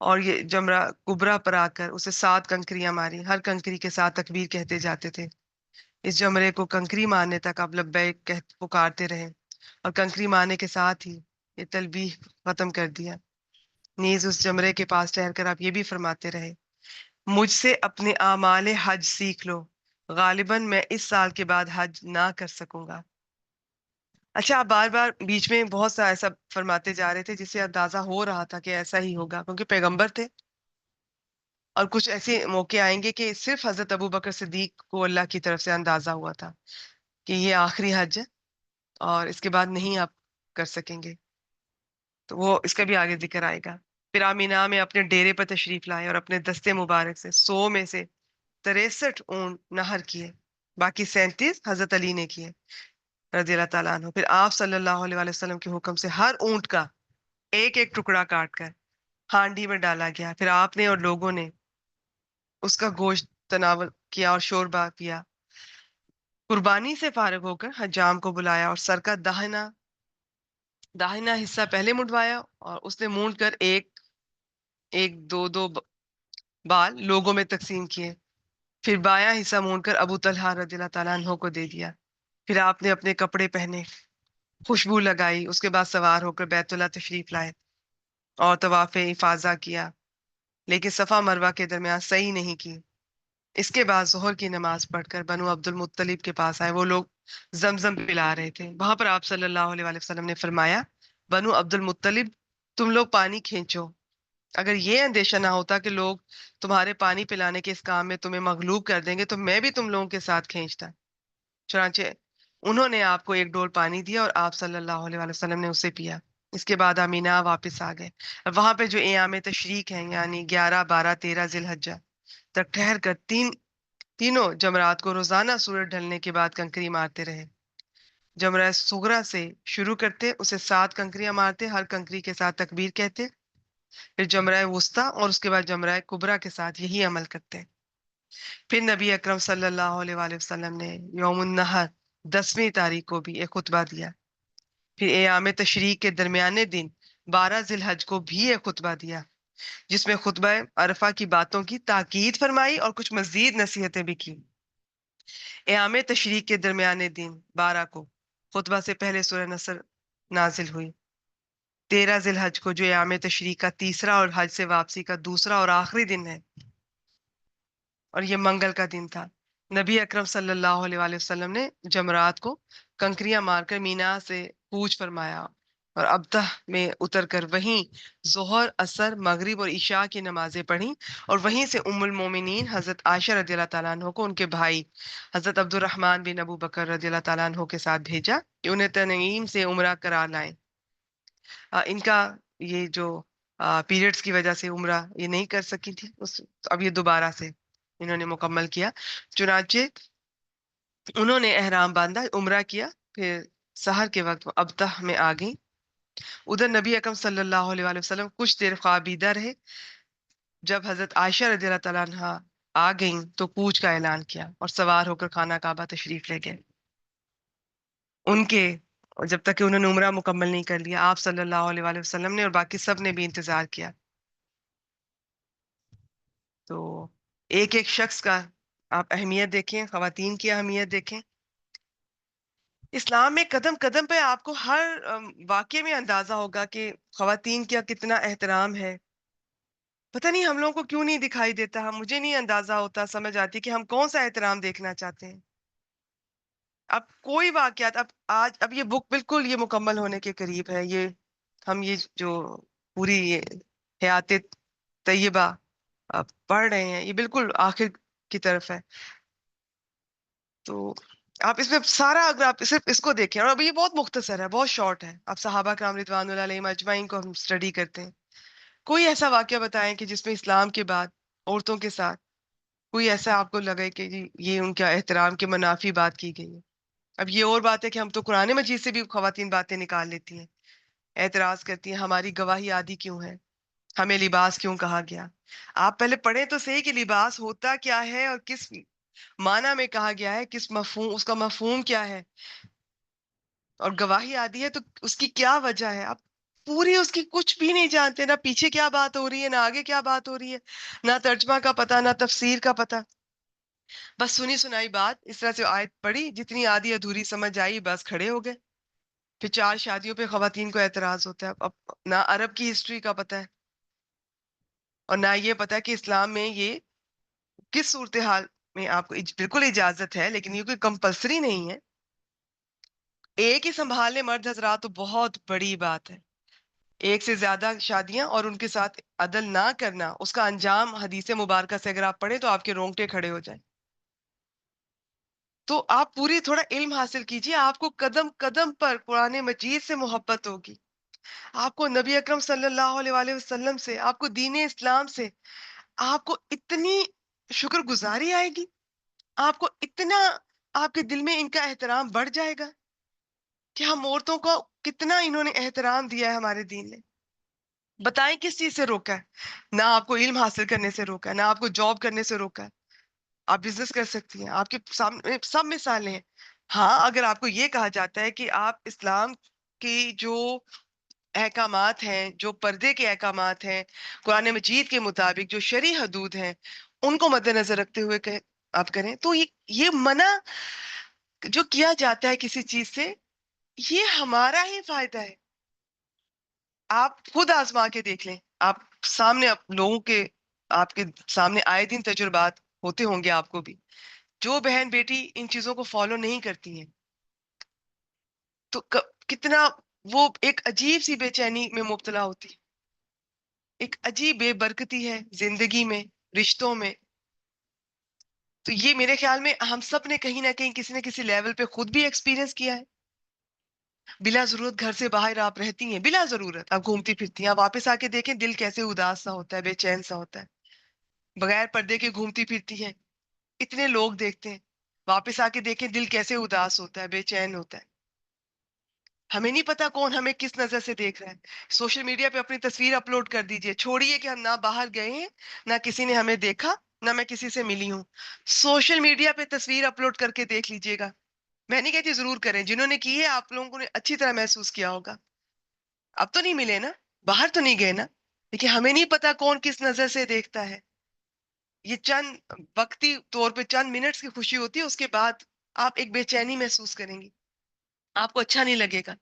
اور یہ جمرہ کبرا پر آ کر اسے 7 کنکریاں ماری، ہر کنکری کے ساتھ تکبیر کہتے جاتے تھے. اس جمرے کو کنکری مارنے تک آپ لبیک پکارتے رہے، اور کنکری مارنے کے ساتھ ہی یہ تلبیح ختم کر دیا. نیز اس جمرے کے پاس ٹھہر کر آپ یہ بھی فرماتے رہے، مجھ سے اپنے اعمال حج سیکھ لو، غالباً میں اس سال کے بعد حج نہ کر سکوں گا۔ اچھا، آپ بار بار بیچ میں بہت سا ایسا فرماتے جا رہے تھے جس سے اندازہ ہو رہا تھا کہ ایسا ہی ہوگا، کیونکہ پیغمبر تھے، اور کچھ ایسے موقع آئیں گے کہ صرف حضرت ابو بکر صدیق کو اللہ کی طرف سے اندازہ ہوا تھا کہ یہ آخری حج ہے اور اس کے بعد نہیں آپ کر سکیں گے، تو وہ اس کا بھی آگے ذکر آئے گا۔ پھر آمینہ میں اپنے ڈیرے پر تشریف لائے اور اپنے دستے مبارک سے 100 میں سے 63 اونٹ نہر کیے، باقی 37 حضرت علی نے کیے رضی اللہ تعالیٰ عنہ۔ پھر آپ صلی اللہ علیہ وآلہ وسلم کے حکم سے ہر اونٹ کا ایک ایک ٹکڑا کاٹ کر ہانڈی میں ڈالا گیا، پھر آپ نے اور لوگوں نے اس کا گوشت تناول کیا اور شوربہ پیا۔ قربانی سے فارغ ہو کر حجام کو بلایا اور سر کا داہنا حصہ پہلے منڈوایا، اور اس نے مونڈ کر ایک ایک دو بال لوگوں میں تقسیم کیے، پھر بایاں حصہ مونڈ کر ابو طلحہ رضی اللہ تعالیٰ عنہ کو دے دیا۔ پھر آپ نے اپنے کپڑے پہنے، خوشبو لگائی، اس کے بعد سوار ہو کر بیت اللہ تشریف لائے اور طواف افاضہ کیا، لیکن صفا مروہ کے درمیان سعی نہیں کی۔ اس کے بعد ظہر کی نماز پڑھ کر بنو عبد المطلب کے پاس آئے، وہ لوگ زمزم پلا رہے تھے۔ وہاں پر آپ صلی اللہ علیہ وآلہ وسلم نے فرمایا، بنو عبد المطلب تم لوگ پانی کھینچو، اگر یہ اندیشہ نہ ہوتا کہ لوگ تمہارے پانی پلانے کے اس کام میں تمہیں مغلوب کر دیں گے تو میں بھی تم لوگوں کے ساتھ کھینچتا۔ چنانچہ انہوں نے آپ کو ایک ڈول پانی دیا اور آپ صلی اللہ علیہ وآلہ وسلم نے اسے پیا۔ اس کے بعد آمینہ واپس آ گئے۔ وہاں پہ جو ایام تشریق ہیں، یعنی 11، 12، 13 ذی الحجہ تک ٹھہر کر تینوں جمرات کو روزانہ سورج ڈھلنے کے بعد کنکری مارتے رہے۔ جمرہ صغرا سے شروع کرتے، اسے 7 کنکریاں مارتے، ہر کنکری کے ساتھ تکبیر کہتے، پھر جمرہ وسطیٰ اور اس کے بعد جمرہ کبریٰ کے ساتھ یہی عمل کرتے۔ پھر نبی اکرم صلی اللہ علیہ وآلہ وسلم نے یوم النحر 10ویں تاریخ کو بھی ایک خطبہ دیا، پھر ایام تشریق کے درمیانے دن 12 ذی الحج کو بھی ایک خطبہ دیا، جس میں خطبہ عرفہ کی باتوں کی تاکید فرمائی اور کچھ مزید نصیحتیں بھی کی۔ ایام تشریق کے درمیانے دن 12 کو خطبہ سے پہلے سورہ نصر نازل ہوئی۔ 13 ذی الحج کو جو ایام تشریق کا تیسرا اور حج سے واپسی کا دوسرا اور آخری دن ہے، اور یہ منگل کا دن تھا، نبی اکرم صلی اللہ علیہ وآلہ وسلم نے جمرات کو کنکریاں مار کر مینا سے کوچ فرمایا اور ابتہ میں اتر کر وہیں ظہر، عصر، مغرب اور عشاء کی نمازیں پڑھیں، اور وہیں سے ام المومنین حضرت عائشہ رضی اللہ تعالیٰ عنہ کو ان کے بھائی حضرت عبد الرحمن بن ابو بکر رضی اللہ تعالیٰ عنہ کے ساتھ بھیجا کہ انہیں تنعیم سے عمرہ کرا لائیں۔ ان کا یہ جو پیریڈز کی وجہ سے عمرہ یہ نہیں کر سکی تھی، اب یہ دوبارہ سے انہوں نے مکمل کیا۔ چنانچہ انہوں نے احرام باندھا، عمرہ کیا، پھر سحر کے وقت وہ ابتہ میں آ گئیں۔ ادھر نبی اکرم صلی اللہ علیہ وآلہ وسلم کچھ دیر خوابیدہ رہے۔ جب حضرت عائشہ رضی اللہ تعالیٰ عنہ آ گئیں تو کوچ کا اعلان کیا اور سوار ہو کر خانہ کعبہ تشریف لے گئے۔ ان کے جب تک کہ انہوں نے عمرہ مکمل نہیں کر لیا، آپ صلی اللہ علیہ وآلہ وسلم نے اور باقی سب نے بھی انتظار کیا۔ تو ایک ایک شخص کا آپ اہمیت دیکھیں، خواتین کی اہمیت دیکھیں۔ اسلام میں قدم قدم پہ آپ کو ہر واقعے میں اندازہ ہوگا کہ خواتین کا کتنا احترام ہے۔ پتہ نہیں ہم لوگوں کو کیوں نہیں دکھائی دیتا، مجھے نہیں اندازہ ہوتا، سمجھ آتی کہ ہم کون سا احترام دیکھنا چاہتے ہیں۔ اب کوئی واقعات، اب یہ بک بالکل یہ مکمل ہونے کے قریب ہے، یہ ہم یہ جو پوری یہ حیات طیبہ پڑھ رہے ہیں، یہ بالکل آخر کی طرف ہے۔ تو آپ اس میں سارا، اگر آپ صرف اس کو دیکھیں، اور اب یہ بہت مختصر ہے، بہت شارٹ ہے، آپ صحابہ کرام رضوان اللہ علیہم اجمعین کو ہم اسٹڈی کرتے ہیں، کوئی ایسا واقعہ بتائیں کہ جس میں اسلام کے بعد عورتوں کے ساتھ کوئی ایسا آپ کو لگے کہ جی یہ ان کا احترام کے منافی بات کی گئی ہے۔ اب یہ اور بات ہے کہ ہم تو قرآن مجید سے بھی خواتین باتیں نکال لیتی ہیں، اعتراض کرتی ہیں ہماری گواہی آدھی کیوں ہے، ہمیں لباس کیوں کہا گیا۔ آپ پہلے پڑھیں تو صحیح کہ لباس ہوتا کیا ہے اور کس معنی میں کہا گیا ہے، کس مفہوم، اس کا مفہوم کیا ہے، اور گواہی آدھی ہے تو اس کی کیا وجہ ہے۔ آپ پوری اس کی کچھ بھی نہیں جانتے، نہ پیچھے کیا بات ہو رہی ہے، نہ آگے کیا بات ہو رہی ہے، نہ ترجمہ کا پتہ، نہ تفسیر کا پتہ، بس سنی سنائی بات، اس طرح سے آیت پڑھی، جتنی آدھی ادھوری سمجھ آئی بس کھڑے ہو گئے۔ پھر 4 شادیوں پہ خواتین کو اعتراض ہوتا ہے، اب نہ عرب کی ہسٹری کا پتہ ہے، اور نہ یہ پتا کہ اسلام میں یہ کس صورتحال میں آپ کو بالکل اجازت ہے، لیکن یہ کوئی کمپلسری نہیں ہے. ایک ہی سنبھالنے مرد حضرات تو بہت بڑی بات ہے. ایک سے زیادہ شادیاں اور ان کے ساتھ عدل نہ کرنا، اس کا انجام حدیث مبارکہ سے اگر آپ پڑھیں تو آپ کے رونگٹے کھڑے ہو جائیں. تو آپ پوری تھوڑا علم حاصل کیجئے، آپ کو قدم قدم پر قرآن مجید سے محبت ہوگی، آپ کو نبی اکرم صلی اللہ علیہ وآلہ وسلم سے، آپ کو دین اسلام سے، آپ کو اتنی شکر گزاری آئے گی، آپ کو اتنا، آپ کے دل میں ان کا احترام بڑھ جائے گا کہ ہم عورتوں کو کتنا انہوں نے احترام دیا ہے ہمارے دین نے. بتائیں کس چیز سے روکا ہے؟ نہ آپ کو علم حاصل کرنے سے روکا ہے، نہ آپ کو جاب کرنے سے روکا ہے. آپ بزنس کر سکتی ہیں، آپ کے سامنے سب مثالیں ہیں. ہاں، اگر آپ کو یہ کہا جاتا ہے کہ آپ اسلام کی جو احکامات ہیں، جو پردے کے احکامات ہیں، قرآن مجید کے مطابق جو شرعی حدود ہیں، ان کو مد نظر رکھتے ہوئے آپ کریں، تو یہ منع جو کیا جاتا ہے کسی چیز سے، یہ ہمارا ہی فائدہ ہے. آپ خود آزما کے دیکھ لیں. آپ سامنے لوگوں کے، آپ کے سامنے آئے دن تجربات ہوتے ہوں گے آپ کو بھی. جو بہن بیٹی ان چیزوں کو فالو نہیں کرتی ہیں تو کتنا وہ ایک عجیب سی بے چینی میں مبتلا ہوتی ہے، ایک عجیب بے برکتی ہے زندگی میں، رشتوں میں. تو یہ میرے خیال میں ہم سب نے کہیں نہ کہیں کسی نہ کسی لیول پہ خود بھی ایکسپیرینس کیا ہے. بلا ضرورت گھر سے باہر آپ رہتی ہیں، بلا ضرورت آپ گھومتی پھرتی ہیں، آپ واپس آ کے دیکھیں دل کیسے اداس سا ہوتا ہے، بے چین سا ہوتا ہے. بغیر پردے کے گھومتی پھرتی ہیں، اتنے لوگ دیکھتے ہیں، واپس آ کے دیکھیں دل کیسے اداس ہوتا ہے، بے چین ہوتا ہے. ہمیں نہیں پتا کون ہمیں کس نظر سے دیکھ رہا ہے. سوشل میڈیا پہ اپنی تصویر اپلوڈ کر دیجئے، چھوڑیے کہ ہم نہ باہر گئے ہیں، نہ کسی نے ہمیں دیکھا، نہ میں کسی سے ملی ہوں. سوشل میڈیا پہ تصویر اپلوڈ کر کے دیکھ لیجئے گا. میں نہیں کہتی ضرور کریں، جنہوں نے کی ہے آپ لوگوں نے اچھی طرح محسوس کیا ہوگا. اب تو نہیں ملے نا، باہر تو نہیں گئے نا، لیکن ہمیں نہیں پتا کون کس نظر سے دیکھتا ہے. یہ چند وقتی طور پہ چند منٹس کی خوشی ہوتی ہے، اس کے بعد آپ ایک بے چینی محسوس کریں گی، آپ کو اچھا نہیں لگے گا.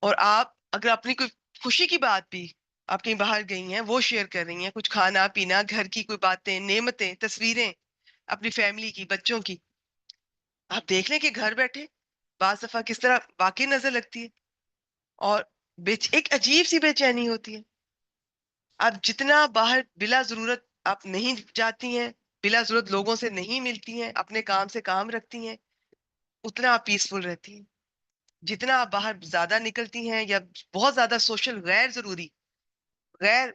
اور آپ اگر اپنی کوئی خوشی کی بات بھی، آپ کہیں باہر گئی ہیں وہ شیئر کر رہی ہیں، کچھ کھانا پینا، گھر کی کوئی باتیں، نعمتیں، تصویریں اپنی فیملی کی، بچوں کی، آپ دیکھ لیں کہ گھر بیٹھے بعض دفعہ کس طرح واقعی نظر لگتی ہے. اور ایک عجیب سی بے چینی ہوتی ہے. آپ جتنا باہر بلا ضرورت آپ نہیں جاتی ہیں، بلا ضرورت لوگوں سے نہیں ملتی ہیں، اپنے کام سے کام رکھتی ہیں، اتنا آپ پیسفل رہتی ہیں. جتنا آپ باہر زیادہ نکلتی ہیں یا بہت زیادہ سوشل غیر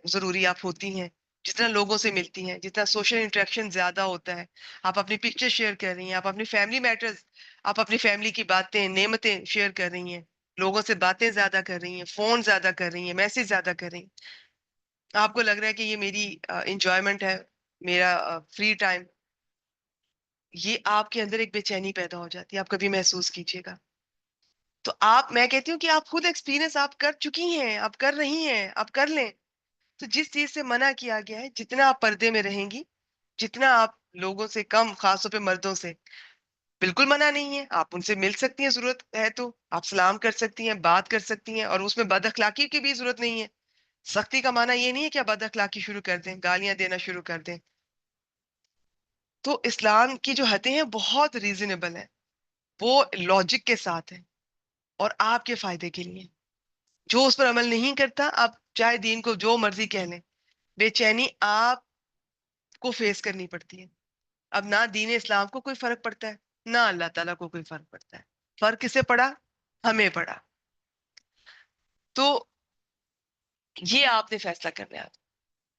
ضروری آپ ہوتی ہیں، جتنا لوگوں سے ملتی ہیں، جتنا سوشل انٹریکشن زیادہ ہوتا ہے، آپ اپنی پکچر شیئر کر رہی ہیں، آپ اپنی فیملی میٹرز، آپ اپنی فیملی کی باتیں، نعمتیں شیئر کر رہی ہیں، لوگوں سے باتیں زیادہ کر رہی ہیں، فون زیادہ کر رہی ہیں، میسج زیادہ کر رہی ہیں. آپ کو لگ رہا ہے کہ یہ میری انجوائمنٹ ہے، میرا فری ٹائم. یہ آپ کے اندر ایک بے چینی پیدا ہو جاتی ہے، آپ کبھی محسوس کیجئے گا. تو میں کہتی ہوں کہ آپ خود ایکسپیرینس آپ کر چکی ہیں، آپ کر رہی ہیں، آپ کر لیں. تو جس چیز سے منع کیا گیا ہے، جتنا آپ پردے میں رہیں گی، جتنا آپ لوگوں سے کم، خاص طور پہ مردوں سے، بالکل منع نہیں ہے، آپ ان سے مل سکتی ہیں، ضرورت ہے تو آپ سلام کر سکتی ہیں، بات کر سکتی ہیں، اور اس میں بد اخلاقی کی بھی ضرورت نہیں ہے. سختی کا معنی یہ نہیں ہے کہ آپ بد اخلاقی شروع کر دیں، گالیاں دینا شروع کر دیں. تو اسلام کی جو حدیں ہیں بہت ریزنیبل ہیں، وہ لاجک کے ساتھ ہیں اور آپ کے فائدے کے لیے. جو اس پر عمل نہیں کرتا، آپ چاہے دین کو جو مرضی کہہ لیں، بے چینی آپ کو فیس کرنی پڑتی ہے. اب نہ دین اسلام کو کوئی فرق پڑتا ہے، نہ اللہ تعالیٰ کو کوئی فرق پڑتا ہے. فرق کسے پڑا؟ ہمیں پڑا. تو یہ آپ نے فیصلہ کرنا ہے.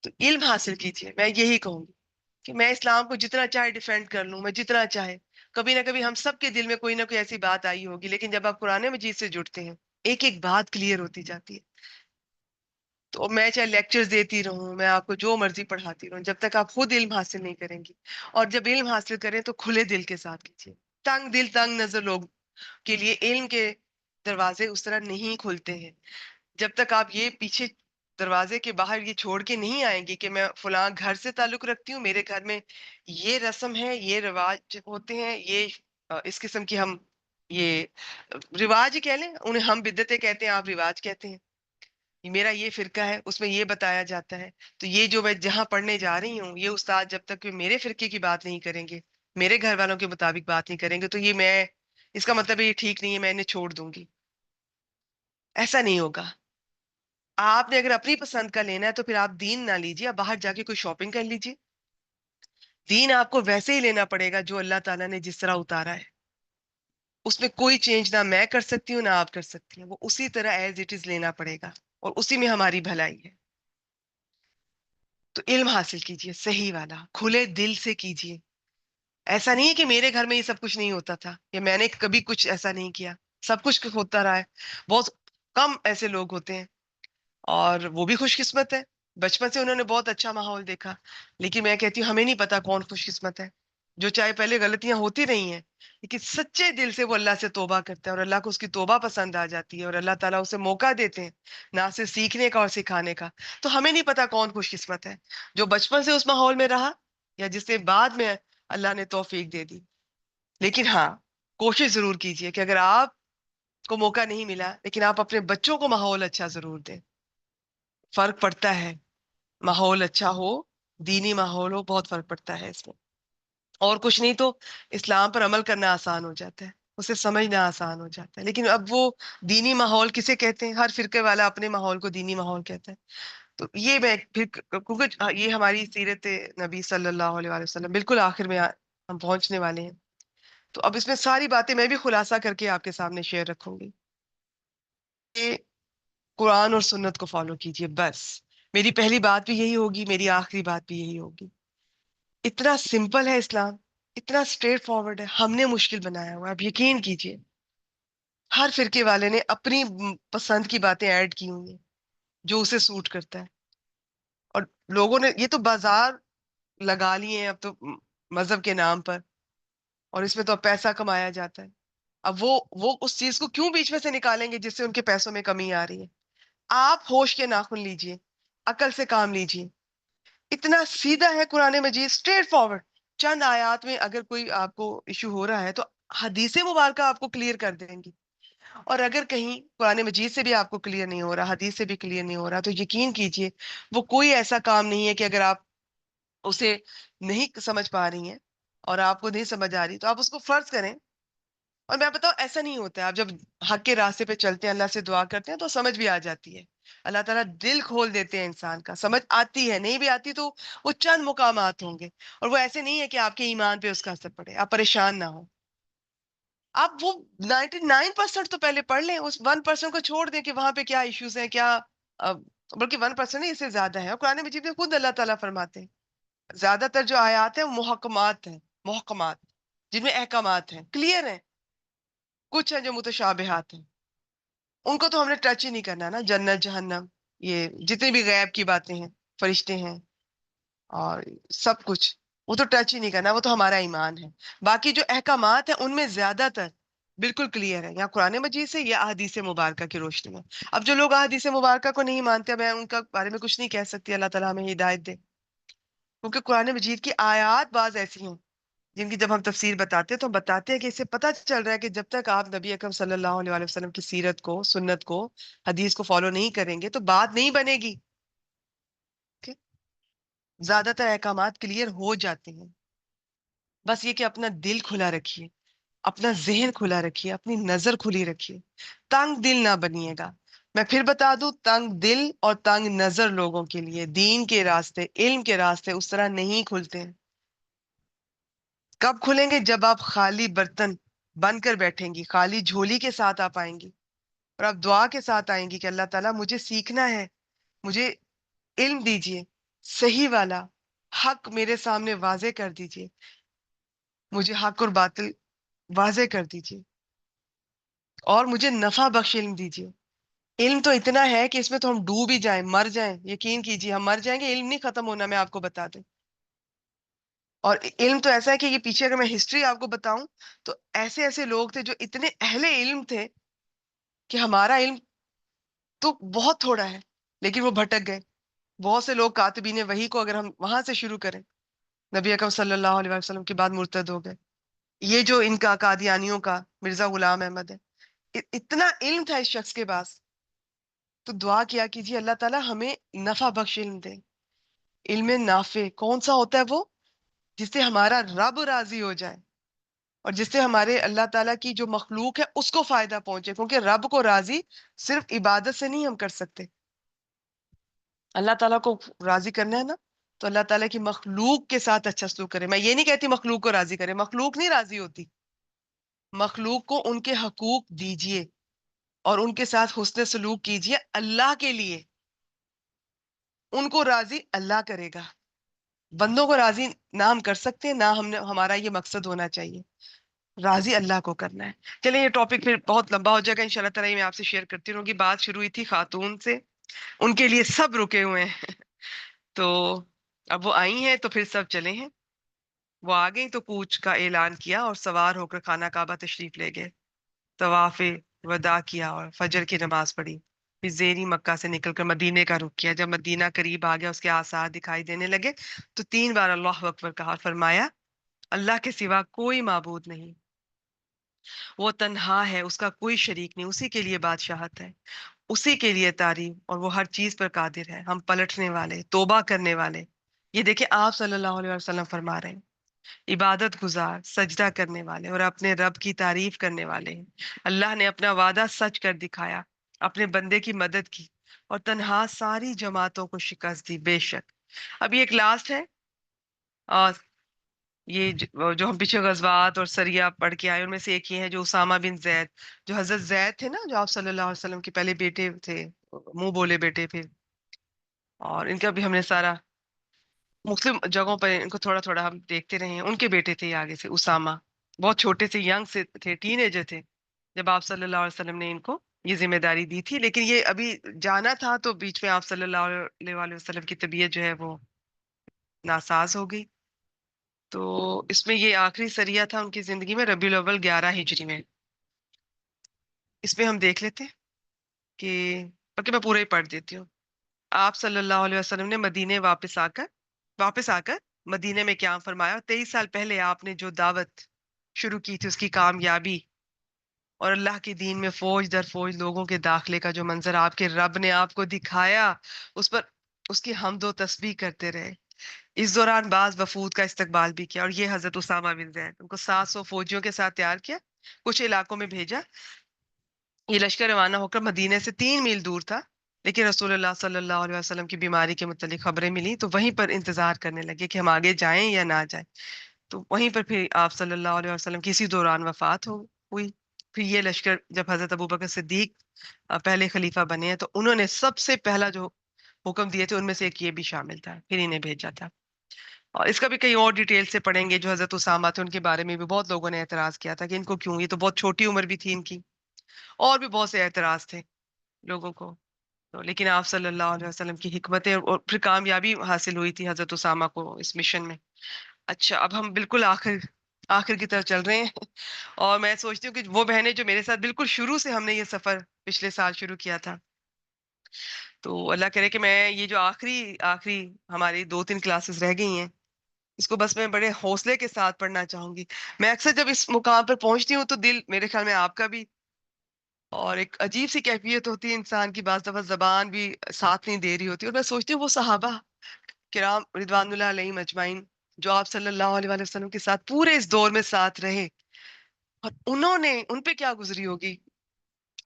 تو علم حاصل کیجئے. میں یہی کہوں گی کہ میں اسلام کو جتنا چاہے ڈیفینڈ کر لوں، میں جتنا چاہے، کبھی نہ کبھی ہم سب کے دل میں کوئی نہ کوئی ایسی بات آئی ہوگی، لیکن جب آپ قرآن مجید سے جڑتے ہیں ایک ایک بات کلیئر ہوتی جاتی ہے. تو میں چاہے لیکچرز دیتی رہوں، میں آپ کو جو مرضی پڑھاتی رہوں، جب تک آپ خود علم حاصل نہیں کریں گی. اور جب علم حاصل کریں تو کھلے دل کے ساتھ کیجیے. تنگ دل تنگ نظر لوگ کے لیے علم کے دروازے اس طرح نہیں کھلتے ہیں. جب تک آپ یہ پیچھے دروازے کے باہر یہ چھوڑ کے نہیں آئیں گی کہ میں فلاں گھر سے تعلق رکھتی ہوں، میرے گھر میں یہ رسم ہے، یہ رواج ہوتے ہیں، یہ اس قسم کی ہم یہ رواج کہہ لیں، انہیں ہم بدعتیں کہتے ہیں، آپ رواج کہتے ہیں. میرا یہ فرقہ ہے، اس میں یہ بتایا جاتا ہے، تو یہ جو میں جہاں پڑھنے جا رہی ہوں، یہ استاد جب تک کہ میرے فرقے کی بات نہیں کریں گے، میرے گھر والوں کے مطابق بات نہیں کریں گے، تو یہ میں، اس کا مطلب ہے یہ ٹھیک نہیں ہے، میں انہیں چھوڑ دوں گی. ایسا نہیں ہوگا. آپ نے اگر اپنی پسند کا لینا ہے تو پھر آپ دین نہ لیجیے، آپ باہر جا کے کوئی شاپنگ کر لیجیے. دین آپ کو ویسے ہی لینا پڑے گا جو اللہ تعالیٰ نے جس طرح اتارا ہے. اس میں کوئی چینج نہ میں کر سکتی ہوں نہ آپ کر سکتی ہیں، وہ اسی طرح ایز اٹ از لینا پڑے گا، اور اسی میں ہماری بھلائی ہے. تو علم حاصل کیجیے صحیح والا، کھلے دل سے کیجیے. ایسا نہیں ہے کہ میرے گھر میں یہ سب کچھ نہیں ہوتا تھا، یا میں نے کبھی کچھ ایسا نہیں کیا. سب کچھ ہوتا رہا ہے. بہت کم ایسے لوگ ہوتے ہیں، اور وہ بھی خوش قسمت ہے، بچپن سے انہوں نے بہت اچھا ماحول دیکھا. لیکن میں کہتی ہوں ہمیں نہیں پتا کون خوش قسمت ہے، جو چاہے پہلے غلطیاں ہوتی رہی ہیں، لیکن سچے دل سے وہ اللہ سے توبہ کرتا ہے، اور اللہ کو اس کی توبہ پسند آ جاتی ہے، اور اللہ تعالیٰ اسے موقع دیتے ہیں نہ صرف سیکھنے کا اور سکھانے کا. تو ہمیں نہیں پتا کون خوش قسمت ہے، جو بچپن سے اس ماحول میں رہا، یا جس سے بعد میں اللہ نے توفیق دے دی. لیکن ہاں، کوشش ضرور کیجئے کہ اگر آپ کو موقع نہیں ملا، لیکن آپ اپنے بچوں کو ماحول اچھا ضرور دیں. فرق پڑتا ہے، ماحول اچھا ہو، دینی ماحول ہو، بہت فرق پڑتا ہے اس میں. اور کچھ نہیں تو اسلام پر عمل کرنا آسان ہو جاتا ہے، اسے سمجھنا آسان ہو جاتا ہے. لیکن اب وہ دینی ماحول کسے کہتے ہیں؟ ہر فرقے والا اپنے ماحول کو دینی ماحول کہتا ہے. تو یہ میں پھر، کیونکہ یہ ہماری سیرت نبی صلی اللہ علیہ وآلہ وسلم بالکل آخر میں ہم پہنچنے والے ہیں. تو اب اس میں ساری باتیں میں بھی خلاصہ کر کے آپ کے سامنے شیئر رکھوں گی. کہ قرآن اور سنت کو فالو کیجئے بس. میری پہلی بات بھی یہی ہوگی، میری آخری بات بھی یہی ہوگی. اتنا سمپل ہے اسلام، اتنا اسٹریٹ فارورڈ ہے، ہم نے مشکل بنایا ہوا ہے. آپ یقین کیجئے ہر فرقے والے نے اپنی پسند کی باتیں ایڈ کی ہوئی ہیں جو اسے سوٹ کرتا ہے. اور لوگوں نے یہ تو بازار لگا لیے ہیں اب تو مذہب کے نام پر، اور اس میں تو اب پیسہ کمایا جاتا ہے. اب وہ اس چیز کو کیوں بیچ میں سے نکالیں گے جس سے ان کے پیسوں میں کمی آ رہی ہے؟ آپ ہوش کے ناخن لیجئے، عقل سے کام لیجئے. اتنا سیدھا ہے قرآن مجید، اسٹریٹ فارورڈ. چند آیات میں اگر کوئی آپ کو ایشو ہو رہا ہے تو حدیث مبارکہ آپ کو کلیئر کر دیں گی. اور اگر کہیں قرآن مجید سے بھی آپ کو کلیئر نہیں ہو رہا، حدیث سے بھی کلیئر نہیں ہو رہا، تو یقین کیجئے وہ کوئی ایسا کام نہیں ہے کہ اگر آپ اسے نہیں سمجھ پا رہی ہیں اور آپ کو نہیں سمجھ آ رہی تو آپ اس کو فرض کریں. اور میں بتاؤں ایسا نہیں ہوتا ہے، آپ جب حق کے راستے پہ چلتے ہیں، اللہ سے دعا کرتے ہیں تو سمجھ بھی آ جاتی ہے. اللہ تعالیٰ دل کھول دیتے ہیں انسان کا، سمجھ آتی ہے. نہیں بھی آتی تو وہ چند مقامات ہوں گے، اور وہ ایسے نہیں ہے کہ آپ کے ایمان پہ اس کا اثر پڑے. آپ پریشان نہ ہو، آپ وہ 99% تو پہلے پڑھ لیں، اس 1% کو چھوڑ دیں کہ وہاں پہ کیا ایشوز ہیں، کیا بلکہ 1% نہیں، اس سے زیادہ ہے. اور قرآن مجید میں خود اللہ تعالیٰ فرماتے ہیں زیادہ تر جو آیات ہیں وہ محکمات ہیں، محکمات جن میں احکامات ہیں، کلیئر ہیں. کچھ ہیں جو متشابہات ہیں، ان کو تو ہم نے ٹچ ہی نہیں کرنا نا. جنت، جہنم، یہ جتنی بھی غیب کی باتیں ہیں، فرشتے ہیں اور سب کچھ، وہ تو ٹچ ہی نہیں کرنا، وہ تو ہمارا ایمان ہے. باقی جو احکامات ہیں ان میں زیادہ تر بالکل کلیئر ہے، یا قرآن مجید سے یا احادیث مبارکہ کی روشنی میں. اب جو لوگ احادیث مبارکہ کو نہیں مانتے، میں ان کا بارے میں کچھ نہیں کہہ سکتی، اللہ تعالیٰ ہمیں ہدایت دے. کیونکہ قرآن مجید کی آیات بعض ایسی ہیں جن کی جب ہم تفسیر بتاتے ہیں تو ہم بتاتے ہیں کہ اس سے پتہ چل رہا ہے کہ جب تک آپ نبی اکرم صلی اللہ علیہ وآلہ وسلم کی سیرت کو، سنت کو، حدیث کو فالو نہیں کریں گے تو بات نہیں بنے گی. ٹھیک؟ زیادہ تر احکامات کلیئر ہو جاتے ہیں. بس یہ کہ اپنا دل کھلا رکھیے، اپنا ذہن کھلا رکھیے، اپنی نظر کھلی رکھیے. تنگ دل نہ بنیے گا. میں پھر بتا دوں، تنگ دل اور تنگ نظر لوگوں کے لیے دین کے راستے، علم کے راستے اس طرح نہیں کھلتے ہیں. کب کھلیں گے؟ جب آپ خالی برتن بن کر بیٹھیں گی، خالی جھولی کے ساتھ آپ آئیں گی، اور آپ دعا کے ساتھ آئیں گی کہ اللہ تعالیٰ مجھے سیکھنا ہے، مجھے علم دیجئے صحیح والا، حق میرے سامنے واضح کر دیجئے، مجھے حق اور باطل واضح کر دیجئے، اور مجھے نفع بخش علم دیجئے. علم تو اتنا ہے کہ اس میں تو ہم ڈوب ہی جائیں، مر جائیں. یقین کیجئے ہم مر جائیں گے، علم نہیں ختم ہونا، میں آپ کو بتا دوں. اور علم تو ایسا ہے کہ یہ پیچھے اگر میں ہسٹری آپ کو بتاؤں تو ایسے ایسے لوگ تھے جو اتنے اہل علم تھے کہ ہمارا علم تو بہت تھوڑا ہے لیکن وہ بھٹک گئے. بہت سے لوگ کاتبین وحی کو اگر ہم وہاں سے شروع کریں، نبی اکرم صلی اللہ علیہ وسلم کے بعد مرتد ہو گئے. یہ جو ان کا قادیانیوں کا مرزا غلام احمد ہے، اتنا علم تھا اس شخص کے پاس تو دعا کیا کیجیے اللہ تعالیٰ ہمیں نفع بخش علم دے. علم نافع کون سا ہوتا ہے؟ وہ جس سے ہمارا رب راضی ہو جائے اور جس سے ہمارے اللہ تعالیٰ کی جو مخلوق ہے اس کو فائدہ پہنچے، کیونکہ رب کو راضی صرف عبادت سے نہیں ہم کر سکتے. اللہ تعالیٰ کو راضی کرنا ہے نا، تو اللہ تعالیٰ کی مخلوق کے ساتھ اچھا سلوک کرے. میں یہ نہیں کہتی مخلوق کو راضی کرے، مخلوق نہیں راضی ہوتی. مخلوق کو ان کے حقوق دیجیے اور ان کے ساتھ حسن سلوک کیجیے اللہ کے لیے. ان کو راضی اللہ کرے گا. بندوں کو راضی نہ ہم کر سکتے، نہ ہمارا یہ مقصد ہونا چاہیے. راضی اللہ کو کرنا ہے. چلیں یہ ٹاپک پھر بہت لمبا ہو جائے گا، انشاءاللہ تعالیٰ میں آپ سے شیئر کرتی رہوں گی. بات شروع ہوئی تھی خاتون سے، ان کے لیے سب رکے ہوئے ہیں. تو اب وہ آئی ہیں تو پھر سب چلے ہیں. وہ آ گئی تو کوچ کا اعلان کیا اور سوار ہو کر خانہ کعبہ تشریف لے گئے. طواف وداع کیا اور فجر کی نماز پڑھی. پھر زیری مکہ سے نکل کر مدینے کا رخ کیا. جب مدینہ قریب آ گیا، اس کے آثار دکھائی دینے لگے، تو 3 بار اللہ اکبر کہا. فرمایا اللہ کے سوا کوئی معبود نہیں، وہ تنہا ہے، اس کا کوئی شریک نہیں، اسی کے لیے بادشاہت ہے، اسی کے لیے تعریف، اور وہ ہر چیز پر قادر ہے. ہم پلٹنے والے، توبہ کرنے والے. یہ دیکھیں آپ صلی اللہ علیہ وسلم فرما رہے ہیں، عبادت گزار، سجدہ کرنے والے اور اپنے رب کی تعریف کرنے والے ہیں. اللہ نے اپنا وعدہ سچ کر دکھایا، اپنے بندے کی مدد کی اور تنہا ساری جماعتوں کو شکست دی. بے شک. اب یہ ایک لاسٹ ہے، اور یہ جو ہم پیچھے غزوات اور سریہ پڑھ کے آئے ان میں سے ایک یہ ہے جو اسامہ بن زید، جو حضرت زید تھے نا، جو آپ صلی اللہ علیہ وسلم کے پہلے بیٹے تھے، منہ بولے بیٹے پھر. اور ان کا بھی ہم نے سارا مختلف جگہوں پر ان کو تھوڑا تھوڑا ہم دیکھتے رہے ہیں. ان کے بیٹے تھے یہ آگے سے اسامہ، بہت چھوٹے سے ینگ سے تھے، ٹین ایجر تھے جب آپ صلی اللہ علیہ وسلم نے ان کو یہ ذمہ داری دی تھی. لیکن یہ ابھی جانا تھا تو بیچ میں آپ صلی اللہ علیہ وسلم کی طبیعت جو ہے وہ ناساز ہو گئی. تو اس میں یہ آخری سریہ تھا ان کی زندگی میں، ربیع الاول 11 ہجری میں. اس میں ہم دیکھ لیتے ہیں کہ بلکہ میں پورا ہی پڑھ دیتی ہوں. آپ صلی اللہ علیہ وسلم نے مدینے واپس آ کر مدینے میں قیام فرمایا. 23 سال پہلے آپ نے جو دعوت شروع کی تھی اس کی کامیابی اور اللہ کے دین میں فوج در فوج لوگوں کے داخلے کا جو منظر آپ کے رب نے آپ کو دکھایا، اس پر اس کی حمد و تسبیح کرتے رہے. اس دوران بعض وفود کا استقبال بھی کیا، اور یہ حضرت اسامہ بن زید، ان کو 700 فوجیوں کے ساتھ تیار کیا، کچھ علاقوں میں بھیجا. یہ لشکر روانہ ہو کر مدینے سے 3 میل دور تھا، لیکن رسول اللہ صلی اللہ علیہ وسلم کی بیماری کے متعلق خبریں ملی تو وہیں پر انتظار کرنے لگے کہ ہم آگے جائیں یا نہ جائیں. تو وہیں پر پھر آپ صلی اللہ علیہ وسلم کی اسی دوران وفات ہوئی. پھر یہ لشکر جب حضرت ابوبکر صدیق پہلے خلیفہ بنے ہیں تو انہوں نے سب سے پہلا جو حکم دیے تھے ان میں سے ایک یہ بھی شامل تھا، پھر انہیں بھیجا تھا. اور اس کا بھی کئی اور ڈیٹیل سے پڑھیں گے. جو حضرت اسامہ تھے ان کے بارے میں بھی بہت لوگوں نے اعتراض کیا تھا کہ ان کو کیوں، یہ تو بہت چھوٹی عمر بھی تھی ان کی، اور بھی بہت سے اعتراض تھے لوگوں کو. تو لیکن آپ صلی اللہ علیہ وسلم کی حکمتیں اور پھر کامیابی حاصل ہوئی تھی حضرت اسامہ کو اس مشن میں. اچھا اب ہم بالکل آخر کی طرف چل رہے ہیں. اور میں سوچتی ہوں کہ وہ بہنیں جو میرے ساتھ بالکل شروع سے ہم نے یہ سفر پچھلے سال شروع کیا تھا، تو اللہ کرے کہ میں یہ جو آخری ہماری 2-3 کلاسز رہ گئی ہیں اس کو بس میں بڑے حوصلے کے ساتھ پڑھنا چاہوں گی. میں اکثر جب اس مقام پر پہنچتی ہوں تو دل، میرے خیال میں آپ کا بھی، اور ایک عجیب سی کیفیت ہوتی ہے انسان کی، بعض دفعہ زبان بھی ساتھ نہیں دے رہی ہوتی. اور میں سوچتی ہوں وہ صحابہ کرام رضوان اللہ علیہم اجمعین جو آپ صلی اللہ علیہ وسلم کے ساتھ پورے اس دور میں ساتھ رہے، اور انہوں نے ان پہ کیا گزری ہوگی،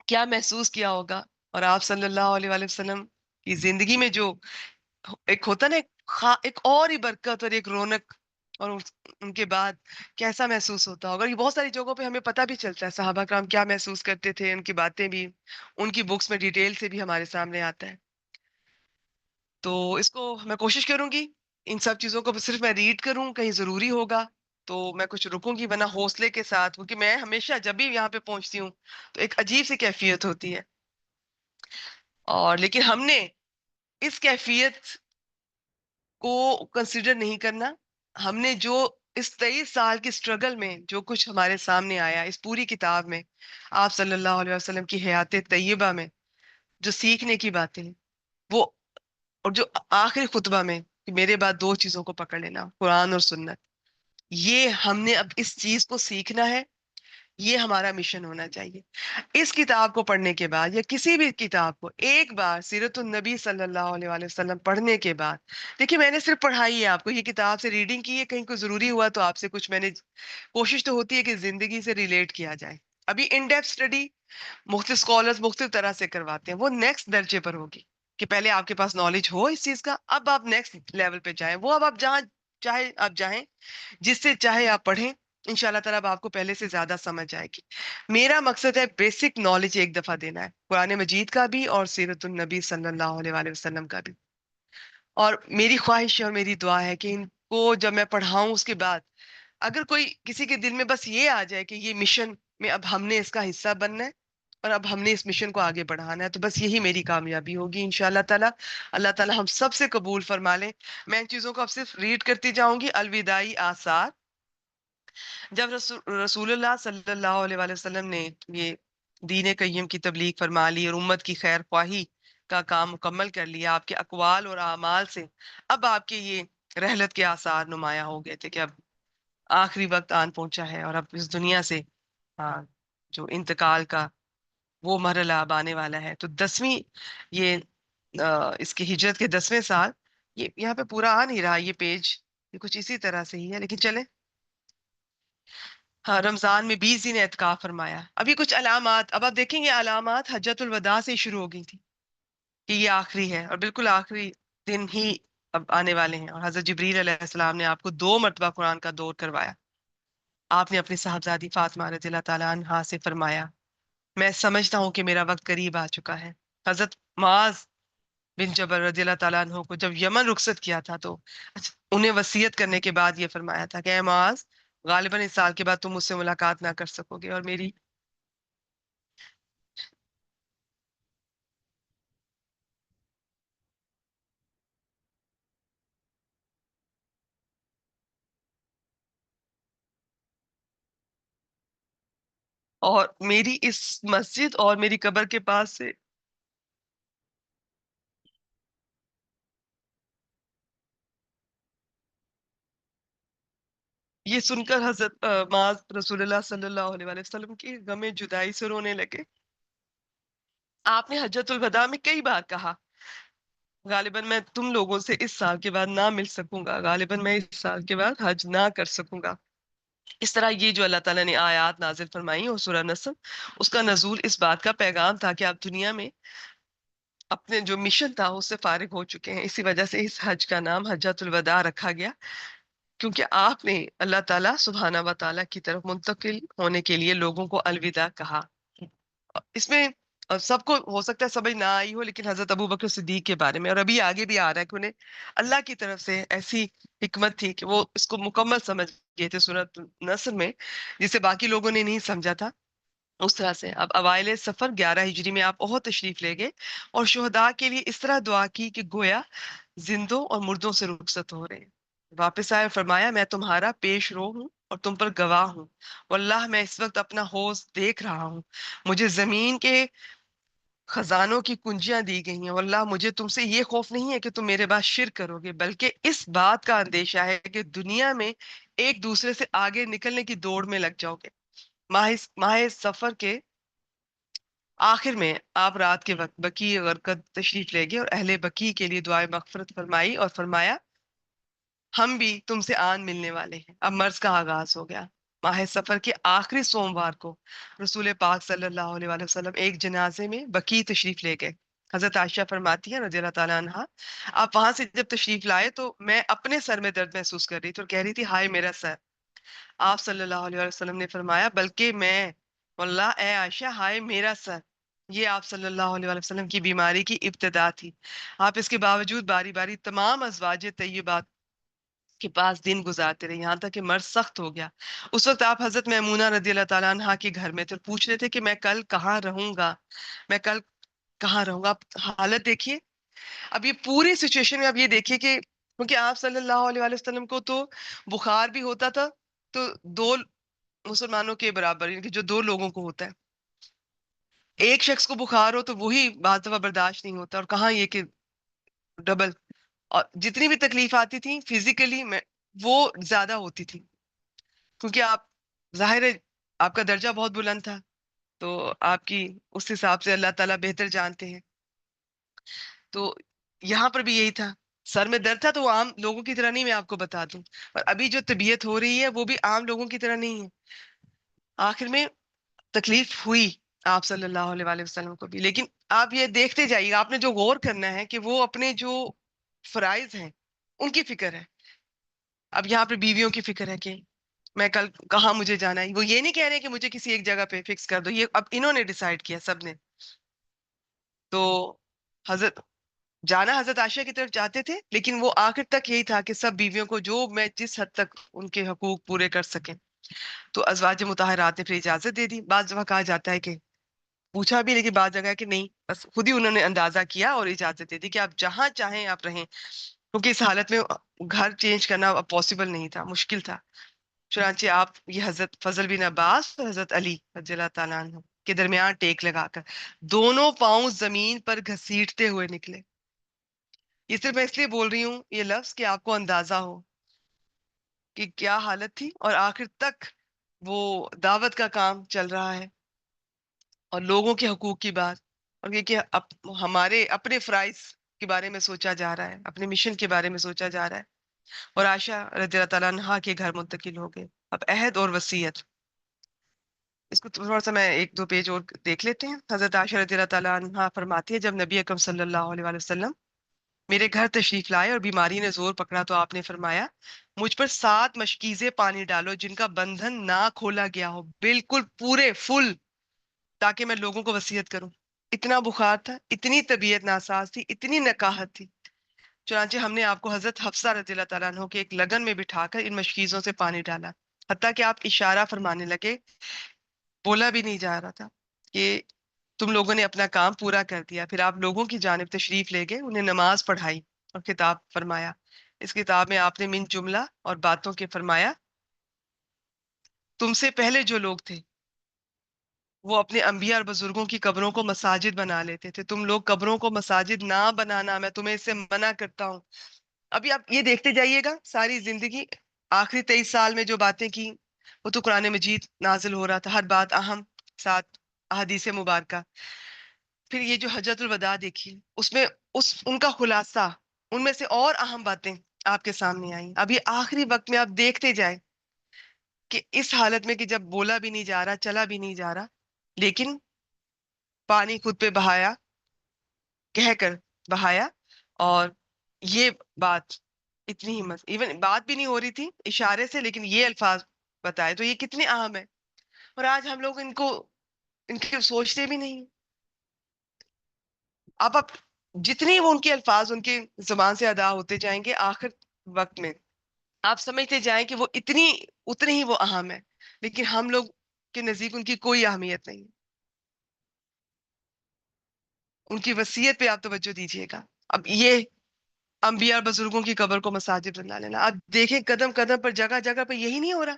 کیا محسوس کیا ہوگا. اور آپ صلی اللہ علیہ وسلم کی زندگی میں جو ایک ہوتا نا ایک اور ہی برکت اور ایک رونق، اور ان کے بعد کیسا محسوس ہوتا ہوگا. یہ بہت ساری جگہوں پہ ہمیں پتہ بھی چلتا ہے صحابہ کرام کیا محسوس کرتے تھے، ان کی باتیں بھی ان کی بکس میں ڈیٹیل سے بھی ہمارے سامنے آتا ہے. تو اس کو میں کوشش کروں گی ان سب چیزوں کو صرف میں ریڈ کروں، کہیں ضروری ہوگا تو میں کچھ رکوں گی، ورنہ حوصلے کے ساتھ، کیونکہ میں ہمیشہ جب بھی یہاں پہ پہنچتی ہوں تو ایک عجیب سی کیفیت ہوتی ہے. اور لیکن ہم نے اس کیفیت کو کنسیڈر نہیں کرنا. ہم نے جو اس 23 سال کی سٹرگل میں جو کچھ ہمارے سامنے آیا اس پوری کتاب میں، آپ صلی اللہ علیہ وسلم کی حیات طیبہ میں جو سیکھنے کی باتیں ہیں وہ، اور جو آخری خطبہ میں کہ میرے بعد 2 چیزوں کو پکڑ لینا، قرآن اور سنت، یہ ہم نے اب اس چیز کو سیکھنا ہے. یہ ہمارا مشن ہونا چاہیے. اس کتاب کو پڑھنے کے بعد یا کسی بھی کتاب کو ایک بار سیرت النبی صلی اللہ علیہ وآلہ وسلم پڑھنے کے بعد، دیکھیے میں نے صرف پڑھائی ہے آپ کو، یہ کتاب سے ریڈنگ کی ہے، کہیں کوئی ضروری ہوا تو آپ سے کچھ میں نے کوشش تو ہوتی ہے کہ زندگی سے ریلیٹ کیا جائے. ابھی ان ڈیپتھ اسٹڈی مختلف اسکالرز مختلف طرح سے کرواتے ہیں، وہ نیکسٹ درجے پر ہوگی کہ پہلے آپ کے پاس نالج ہو اس چیز کا، اب آپ نیکسٹ لیول پہ جائیں، وہ اب آپ جہاں چاہے آپ جائیں، جس سے چاہے آپ پڑھیں، انشاءاللہ تعالیٰ اب آپ کو پہلے سے زیادہ سمجھ آئے گی. میرا مقصد ہے بیسک نالج ایک دفعہ دینا ہے، قرآن مجید کا بھی اور سیرت النبی صلی اللہ علیہ وآلہ وسلم کا بھی. اور میری خواہش ہے اور میری دعا ہے کہ ان کو جب میں پڑھاؤں اس کے بعد اگر کوئی کسی کے دل میں بس یہ آ جائے کہ یہ مشن میں اب ہم نے اس کا حصہ بننا ہے اور اب ہم نے اس مشن کو آگے بڑھانا ہے، تو بس یہی میری کامیابی ہوگی انشاءاللہ تعالیٰ. اللہ تعالیٰ ہم سب سے قبول فرما لیں. میں ان چیزوں کو اب صرف ریڈ کرتی جاؤں گی. الوداعی آثار. جب رسول اللہ صلی اللہ علیہ وآلہ وسلم نے یہ دین قیم کی تبلیغ فرما لی اور امت کی خیر خواہی کا کام مکمل کر لیا، آپ کے اقوال اور اعمال سے اب آپ کے یہ رحلت کے آثار نمایاں ہو گئے تھے کہ اب آخری وقت آن پہنچا ہے اور اب اس دنیا سے جو انتقال کا وہ مرحلہ اب آنے والا ہے. تو 10ویں یہ اس کی ہجرت کے 10ویں سال، یہ یہاں پہ پورا آ نہیں رہا یہ پیج، یہ کچھ اسی طرح سے ہی ہے لیکن چلے. ہاں، رمضان میں 20 دن اعتکاف فرمایا. ابھی کچھ علامات، اب آپ دیکھیں گے علامات حجۃ الوداع سے شروع ہو گئی تھی کہ یہ آخری ہے، اور بالکل آخری دن ہی اب آنے والے ہیں. اور حضرت جبریل علیہ السلام نے آپ کو 2 مرتبہ قرآن کا دور کروایا. آپ نے اپنی صاحبزادی فاطمہ رضی اللہ تعالیٰ عنہا سے فرمایا میں سمجھتا ہوں کہ میرا وقت قریب آ چکا ہے. حضرت معاذ بن جبل رضی اللہ تعالیٰ عنہ کو جب یمن رخصت کیا تھا تو انہیں وصیت کرنے کے بعد یہ فرمایا تھا کہ اے معاذ، غالباً اس سال کے بعد تم مجھ سے ملاقات نہ کر سکو گے، اور میری اس مسجد اور میری قبر کے پاس سے یہ سن کر حضرت معاذ رسول اللہ صلی اللہ علیہ وآلہ وسلم کی غم جدائی سے رونے لگے. آپ نے حجۃ الوداع میں کئی بار کہا غالباً میں تم لوگوں سے اس سال کے بعد نہ مل سکوں گا، غالباً میں اس سال کے بعد حج نہ کر سکوں گا. اس طرح یہ جو اللہ تعالیٰ نے آیات نازل فرمائی اور سورہ نصر، اس کا نزول اس بات کا پیغام تھا کہ آپ دنیا میں اپنے جو مشن تھا اس سے فارغ ہو چکے ہیں. اسی وجہ سے اس حج کا نام حجۃ الوداع رکھا گیا، کیونکہ آپ نے اللہ تعالیٰ سبحانہ و تعالیٰ کی طرف منتقل ہونے کے لیے لوگوں کو الوداع کہا. اس میں سب کو ہو سکتا ہے سمجھ نہ آئی ہو، لیکن حضرت ابو بکر صدیق کے بارے میں اور ابھی آگے بھی آ رہا ہے کہ انہیں اللہ کی طرف سے ایسی حکمت تھی کہ وہ اس کو مکمل سمجھ گئے تھے سورۃ نصر میں، جسے باقی لوگوں نے نہیں سمجھا تھا. اس طرح سے اب اوائل سفر 11 ہجری میں آپ بہت تشریف لے گئے اور شہداء کے لیے اس طرح دعا کی کہ گویا زندوں اور مردوں سے رخصت ہو رہے ہیں. واپس آئے فرمایا میں تمہارا پیش رو ہوں اور تم پر گواہ ہوں، واللہ میں اس وقت اپنا حوض دیکھ رہا ہوں، مجھے زمین کے خزانوں کی کنجیاں دی گئی ہیں، واللہ مجھے تم سے یہ خوف نہیں ہے کہ تم میرے بعد شرک کرو گے، بلکہ اس بات کا اندیشہ ہے کہ دنیا میں ایک دوسرے سے آگے نکلنے کی دوڑ میں لگ جاؤ گے. ماہ سفر کے آخر میں آپ رات کے وقت بقیع غرقد تشریف لے گئے اور اہل بقیع کے لیے دعائے مغفرت فرمائی اور فرمایا ہم بھی تم سے آن ملنے والے ہیں. اب مرض کا آغاز ہو گیا. ماہ سفر کے آخری سوموار کو رسول پاک صلی اللہ علیہ وآلہ وسلم ایک جنازے میں بقیع تشریف لے گئے. حضرت عائشہ فرماتی ہیں رضی اللہ تعالیٰ عنہا، آپ وہاں سے جب تشریف لائے تو میں اپنے سر میں درد محسوس کر رہی تھی اور کہہ رہی تھی ہائے میرا سر. آپ صلی اللہ علیہ وسلم نے فرمایا بلکہ میں، واللہ اے عائشہ ہائے میرا سر. یہ آپ صلی اللہ علیہ وسلم کی بیماری کی ابتدا تھی. آپ اس کے باوجود باری باری تمام ازواج طیبات کے پاس دن گزارتے رہے یہاں تک کہ مرض سخت ہو گیا. اس وقت آپ حضرت میمونہ رضی اللہ تعالیٰ عنہا کے گھر میں تھے اور پوچھ رہے تھے کہ میں کل کہاں رہوں گا، میں کل کہاں رہوں گا. آپ حالت دیکھیے. اب یہ پوری سچویشن میں آپ یہ دیکھیے کہ کیونکہ آپ صلی اللہ علیہ وسلم کو تو بخار بھی ہوتا تھا تو 2 مسلمانوں کے برابر، یعنی کہ جو 2 لوگوں کو ہوتا ہے، ایک شخص کو بخار ہو تو وہی بعض دفعہ برداشت نہیں ہوتا، اور کہاں یہ کہ ڈبل. اور جتنی بھی تکلیف آتی تھی فزیکلی میں وہ زیادہ ہوتی تھی، کیونکہ آپ ظاہر ہے آپ کا درجہ بہت بلند تھا، تو آپ کی اس حساب سے اللہ تعالیٰ بہتر جانتے ہیں. تو یہاں پر بھی یہی تھا، سر میں درد تھا تو وہ عام لوگوں کی طرح نہیں، میں آپ کو بتا دوں. اور ابھی جو طبیعت ہو رہی ہے وہ بھی عام لوگوں کی طرح نہیں ہے. آخر میں تکلیف ہوئی آپ صلی اللہ علیہ وآلہ وسلم کو بھی، لیکن آپ یہ دیکھتے جائیے، آپ نے جو غور کرنا ہے کہ وہ اپنے جو فرائض ہیں ان کی فکر ہے. اب یہاں پہ بیویوں کی فکر ہے کہ میں کل کہاں مجھے جانا ہے. وہ یہ نہیں کہہ رہے کہ مجھے کسی ایک جگہ پہ فکس کر دو، یہ اب انہوں نے ڈیسائیڈ کیا سب نے. تو حضرت جانا حضرت عائشہ کی طرف جاتے تھے، لیکن وہ آخر تک یہی تھا کہ سب بیویوں کو جو میں جس حد تک ان کے حقوق پورے کر سکیں. تو ازواج مطہرات نے پھر اجازت دے دی. بعض دفعہ کہا جاتا ہے کہ پوچھا بھی، لیکن بعض جگہ کہ نہیں، بس خود ہی انہوں نے اندازہ کیا اور اجازت دے دی کہ آپ جہاں چاہیں آپ رہیں، کیونکہ اس حالت میں گھر چینج کرنا پاسبل نہیں تھا، مشکل تھا. چنانچہ آپ یہ حضرت فضل بن عباس اور حضرت علی رضی اللہ تعالیٰ عنہ کے درمیان ٹیک لگا کر دونوں پاؤں زمین پر گھسیٹتے ہوئے نکلے. یہ صرف میں اس لیے بول رہی ہوں یہ لفظ کہ آپ کو اندازہ ہو کہ کیا حالت تھی، اور آخر تک وہ دعوت کا کام چل رہا ہے اور لوگوں کے حقوق کی بات، اور یہ کہ ہمارے اپنے فرائض کے بارے میں سوچا جا رہا ہے، اپنے مشن کے بارے میں سوچا جا رہا ہے. اور عائشہ رضی اللہ تعالیٰ عنہا کے گھر منتقل ہو گئے. اب عہد اور وصیت، اس کو تھوڑا سا میں ایک دو پیج اور دیکھ لیتے ہیں. حضرت عائشہ رضی اللہ تعالیٰ عنہا فرماتی ہے، جب نبی اکرم صلی اللہ علیہ وآلہ وسلم میرے گھر تشریف لائے اور بیماری نے زور پکڑا تو آپ نے فرمایا مجھ پر 7 مشکیزیں پانی ڈالو جن کا بندھن نہ کھولا گیا ہو، بالکل پورے فل، تاکہ میں لوگوں کو وصیت کروں. اتنا بخار تھا، اتنی طبیعت ناساز تھی، اتنی نکاہت تھی. چنانچہ ہم نے آپ کو حضرت حفصہ رضی اللہ تعالیٰ عنہ کے ایک لگن میں بٹھا کر ان مشکیزوں سے پانی ڈالا، حتیٰ کہ آپ اشارہ فرمانے لگے. بولا بھی نہیں جا رہا تھا کہ تم لوگوں نے اپنا کام پورا کر دیا. پھر آپ لوگوں کی جانب تشریف لے گئے، انہیں نماز پڑھائی اور خطاب فرمایا. اس کتاب میں آپ نے من جملہ اور باتوں کے فرمایا، تم سے پہلے جو لوگ تھے وہ اپنے انبیاء اور بزرگوں کی قبروں کو مساجد بنا لیتے تھے، تم لوگ قبروں کو مساجد نہ بنانا، میں تمہیں اس سے منع کرتا ہوں. ابھی آپ یہ دیکھتے جائیے گا ساری زندگی، آخری 23 سال میں جو باتیں کی وہ تو قرآن مجید نازل ہو رہا تھا، ہر بات اہم، ساتھ احادیث مبارکہ. پھر یہ جو حجۃ الوداع دیکھی، اس میں ان کا خلاصہ، ان میں سے اور اہم باتیں آپ کے سامنے آئیں. ابھی آخری وقت میں آپ دیکھتے جائیں کہ اس حالت میں کہ جب بولا بھی نہیں جا رہا، چلا بھی نہیں جا رہا، لیکن پانی خود پہ بہایا، کہہ کر بہایا. اور یہ بات اتنی ہمت، ایون بات بھی نہیں ہو رہی تھی اشارے سے، لیکن یہ الفاظ بتائے تو یہ کتنے اہم ہے. اور آج ہم لوگ ان کے سوچتے بھی نہیں. اب جتنی وہ ان کے الفاظ ان کے زبان سے ادا ہوتے جائیں گے، آخر وقت میں آپ سمجھتے جائیں کہ وہ اتنے ہی وہ اہم ہے، لیکن ہم لوگ کے نزدیک ان کی کوئی اہمیت نہیں. ان کی وصیت پہ آپ توجہ دیجیے گا. اب یہ انبیاء بزرگوں کی قبر کو مساجد بنا لینا، آپ دیکھیں قدم قدم پر، جگہ جگہ پہ یہی نہیں ہو رہا.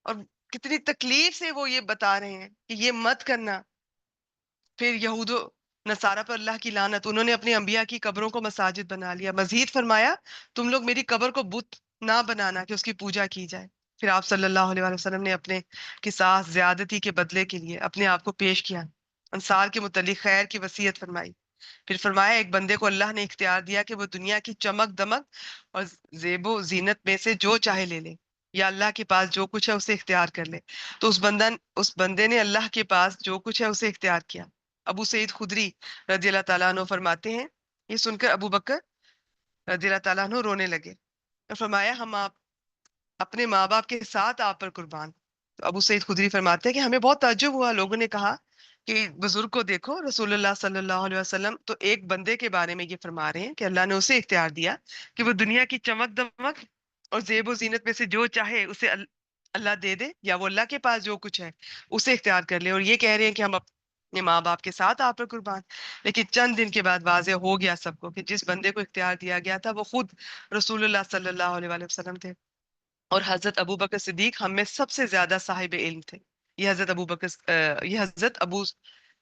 اور کتنی تکلیف سے وہ یہ بتا رہے ہیں کہ یہ مت کرنا. پھر یہود و نصارہ پر اللہ کی لعنت، انہوں نے اپنے انبیاء کی قبروں کو مساجد بنا لیا. مزید فرمایا تم لوگ میری قبر کو بت نہ بنانا کہ اس کی پوجا کی جائے. پھر آپ صلی اللہ علیہ وآلہ وسلم نے اپنے کے ساتھ زیادتی کے بدلے کے لیے اپنے آپ کو پیش کیا، انصار کے متعلق خیر کی وصیت فرمائی. پھر فرمایا ایک بندے کو اللہ نے اختیار دیا کہ وہ دنیا کی چمک دمک اور زیب و زینت میں سے جو چاہے لے لے، یا اللہ کے پاس جو کچھ ہے اسے اختیار کر لے. تو اس بندے نے اللہ کے پاس جو کچھ ہے اسے اختیار کیا. ابو سعید خدری رضی اللہ تعالیٰ عنہ فرماتے ہیں، یہ سن کر ابو بکر رضی اللہ تعالیٰ عنہ رونے لگے اور فرمایا ہم اپنے ماں باپ کے ساتھ آپ پر قربان. تو ابو سعید خدری فرماتے ہیں کہ ہمیں بہت تعجب ہوا، لوگوں نے کہا کہ بزرگ کو دیکھو، رسول اللہ صلی اللہ علیہ وسلم تو ایک بندے کے بارے میں یہ فرما رہے ہیں کہ اللہ نے اسے اختیار دیا کہ وہ دنیا کی چمک دمک اور زیب و زینت میں سے جو چاہے اسے اللہ دے دے، یا وہ اللہ کے پاس جو کچھ ہے اسے اختیار کر لے. اور یہ کہہ رہے ہیں کہ ہم اپنے ماں باپ کے ساتھ آپ پر قربان. لیکن چند دن کے بعد واضح ہو گیا سب کو کہ جس بندے کو اختیار دیا گیا تھا وہ خود رسول اللہ صلی اللہ علیہ وآلہ وسلم تھے، اور حضرت ابو بکر صدیق ہم میں سب سے زیادہ صاحب علم تھے. یہ حضرت ابو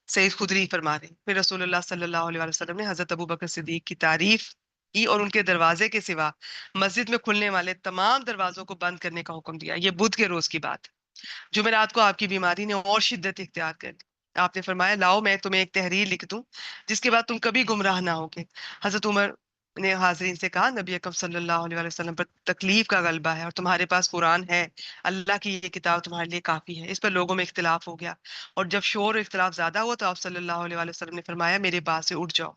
سعید خدری فرما رہے ہیں. پھر رسول اللہ صلی اللہ علیہ وسلم نے حضرت ابو بکر صدیق کی تعریف کی اور ان کے دروازے کے سوا مسجد میں کھلنے والے تمام دروازوں کو بند کرنے کا حکم دیا. یہ بدھ کے روز کی بات. جمعرات کو آپ کی بیماری نے اور شدت اختیار کر لی. آپ نے فرمایا لاؤ میں تمہیں ایک تحریر لکھ دوں جس کے بعد تم کبھی گمراہ نہ ہوگے. حضرت عمر نے حاضرین سے کہا نبی اکرم صلی اللہ علیہ وسلم پر تکلیف کا غلبہ ہے اور تمہارے پاس قرآن ہے. اللہ کی یہ کتاب تمہارے لیے کافی ہے. اس پر لوگوں میں اختلاف ہو گیا اور جب شور اور اختلاف زیادہ ہوا تو آپ صلی اللہ علیہ وسلم نے فرمایا میرے بات سے اٹھ جاؤ.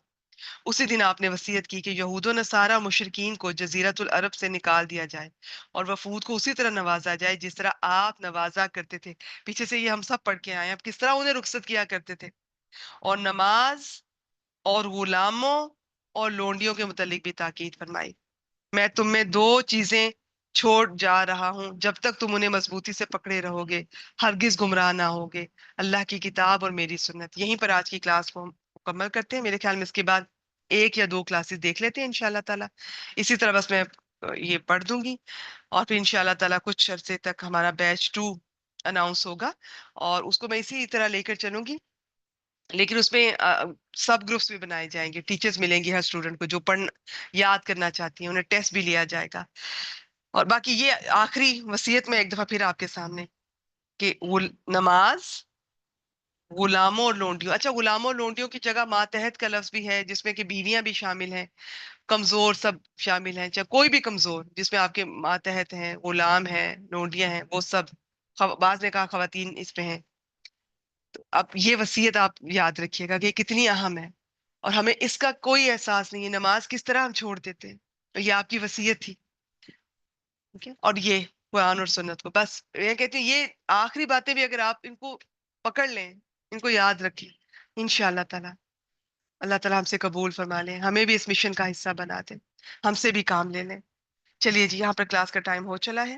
اسی دن آپ نے وصیت کی کہ یہود و نصارہ مشرکین کو جزیرۃ العرب سے نکال دیا جائے اور وفود کو اسی طرح نوازا جائے جس طرح آپ نوازا کرتے تھے. پیچھے سے یہ ہم سب پڑھ کے آئے ہیں آپ کس طرح انہیں رخصت کیا کرتے تھے. اور نماز اور غلاموں اور لونڈیوں کے متعلق بھی تاکید فرمائی. میں تم میں دو چیزیں چھوڑ جا رہا ہوں جب تک تم انہیں مضبوطی سے پکڑے رہو گے ہرگز گمراہ نہ ہوگے. اللہ کی کتاب اور میری سنت. یہیں پر آج کی کلاس کو ہم مکمل کرتے ہیں. میرے خیال میں اس کے بعد ایک یا دو کلاسز دیکھ لیتے ہیں انشاءاللہ تعالیٰ. اسی طرح بس میں یہ پڑھ دوں گی اور پھر انشاءاللہ تعالیٰ کچھ عرصے تک ہمارا بیچ 2 اناؤنس ہوگا اور اس کو میں اسی طرح لے کر چلوں گی. لیکن اس میں سب گروپس بھی بنائے جائیں گے. ٹیچرز ملیں گی ہر اسٹوڈنٹ کو جو یاد کرنا چاہتی ہیں. انہیں ٹیسٹ بھی لیا جائے گا. اور باقی یہ آخری وصیت میں ایک دفعہ پھر آپ کے سامنے کہ نماز غلاموں اور لونڈیوں. اچھا غلاموں اور لونڈیوں کی جگہ ماتحت کا لفظ بھی ہے جس میں کہ بیویاں بھی شامل ہیں کمزور سب شامل ہیں. چاہے کوئی بھی کمزور جس میں آپ کے ماتحت ہیں غلام ہیں لونڈیاں ہیں وہ سب. بعض نے کہا خواتین اس میں ہیں. تو اب یہ وصیت آپ یاد رکھیے گا کہ یہ کتنی اہم ہے اور ہمیں اس کا کوئی احساس نہیں ہے. نماز کس طرح ہم چھوڑ دیتے ہیں. تو یہ آپ کی وصیت تھی. ٹھیک ہے. اور یہ قرآن اور سنت کو بس یہ کہتے ہیں یہ آخری باتیں بھی اگر آپ ان کو پکڑ لیں ان کو یاد رکھیں انشاءاللہ تعالیٰ اللہ تعالیٰ ہم سے قبول فرما لیں. ہمیں بھی اس مشن کا حصہ بنا دیں. ہم سے بھی کام لے لیں. چلیے جی یہاں پر کلاس کا ٹائم ہو چلا ہے.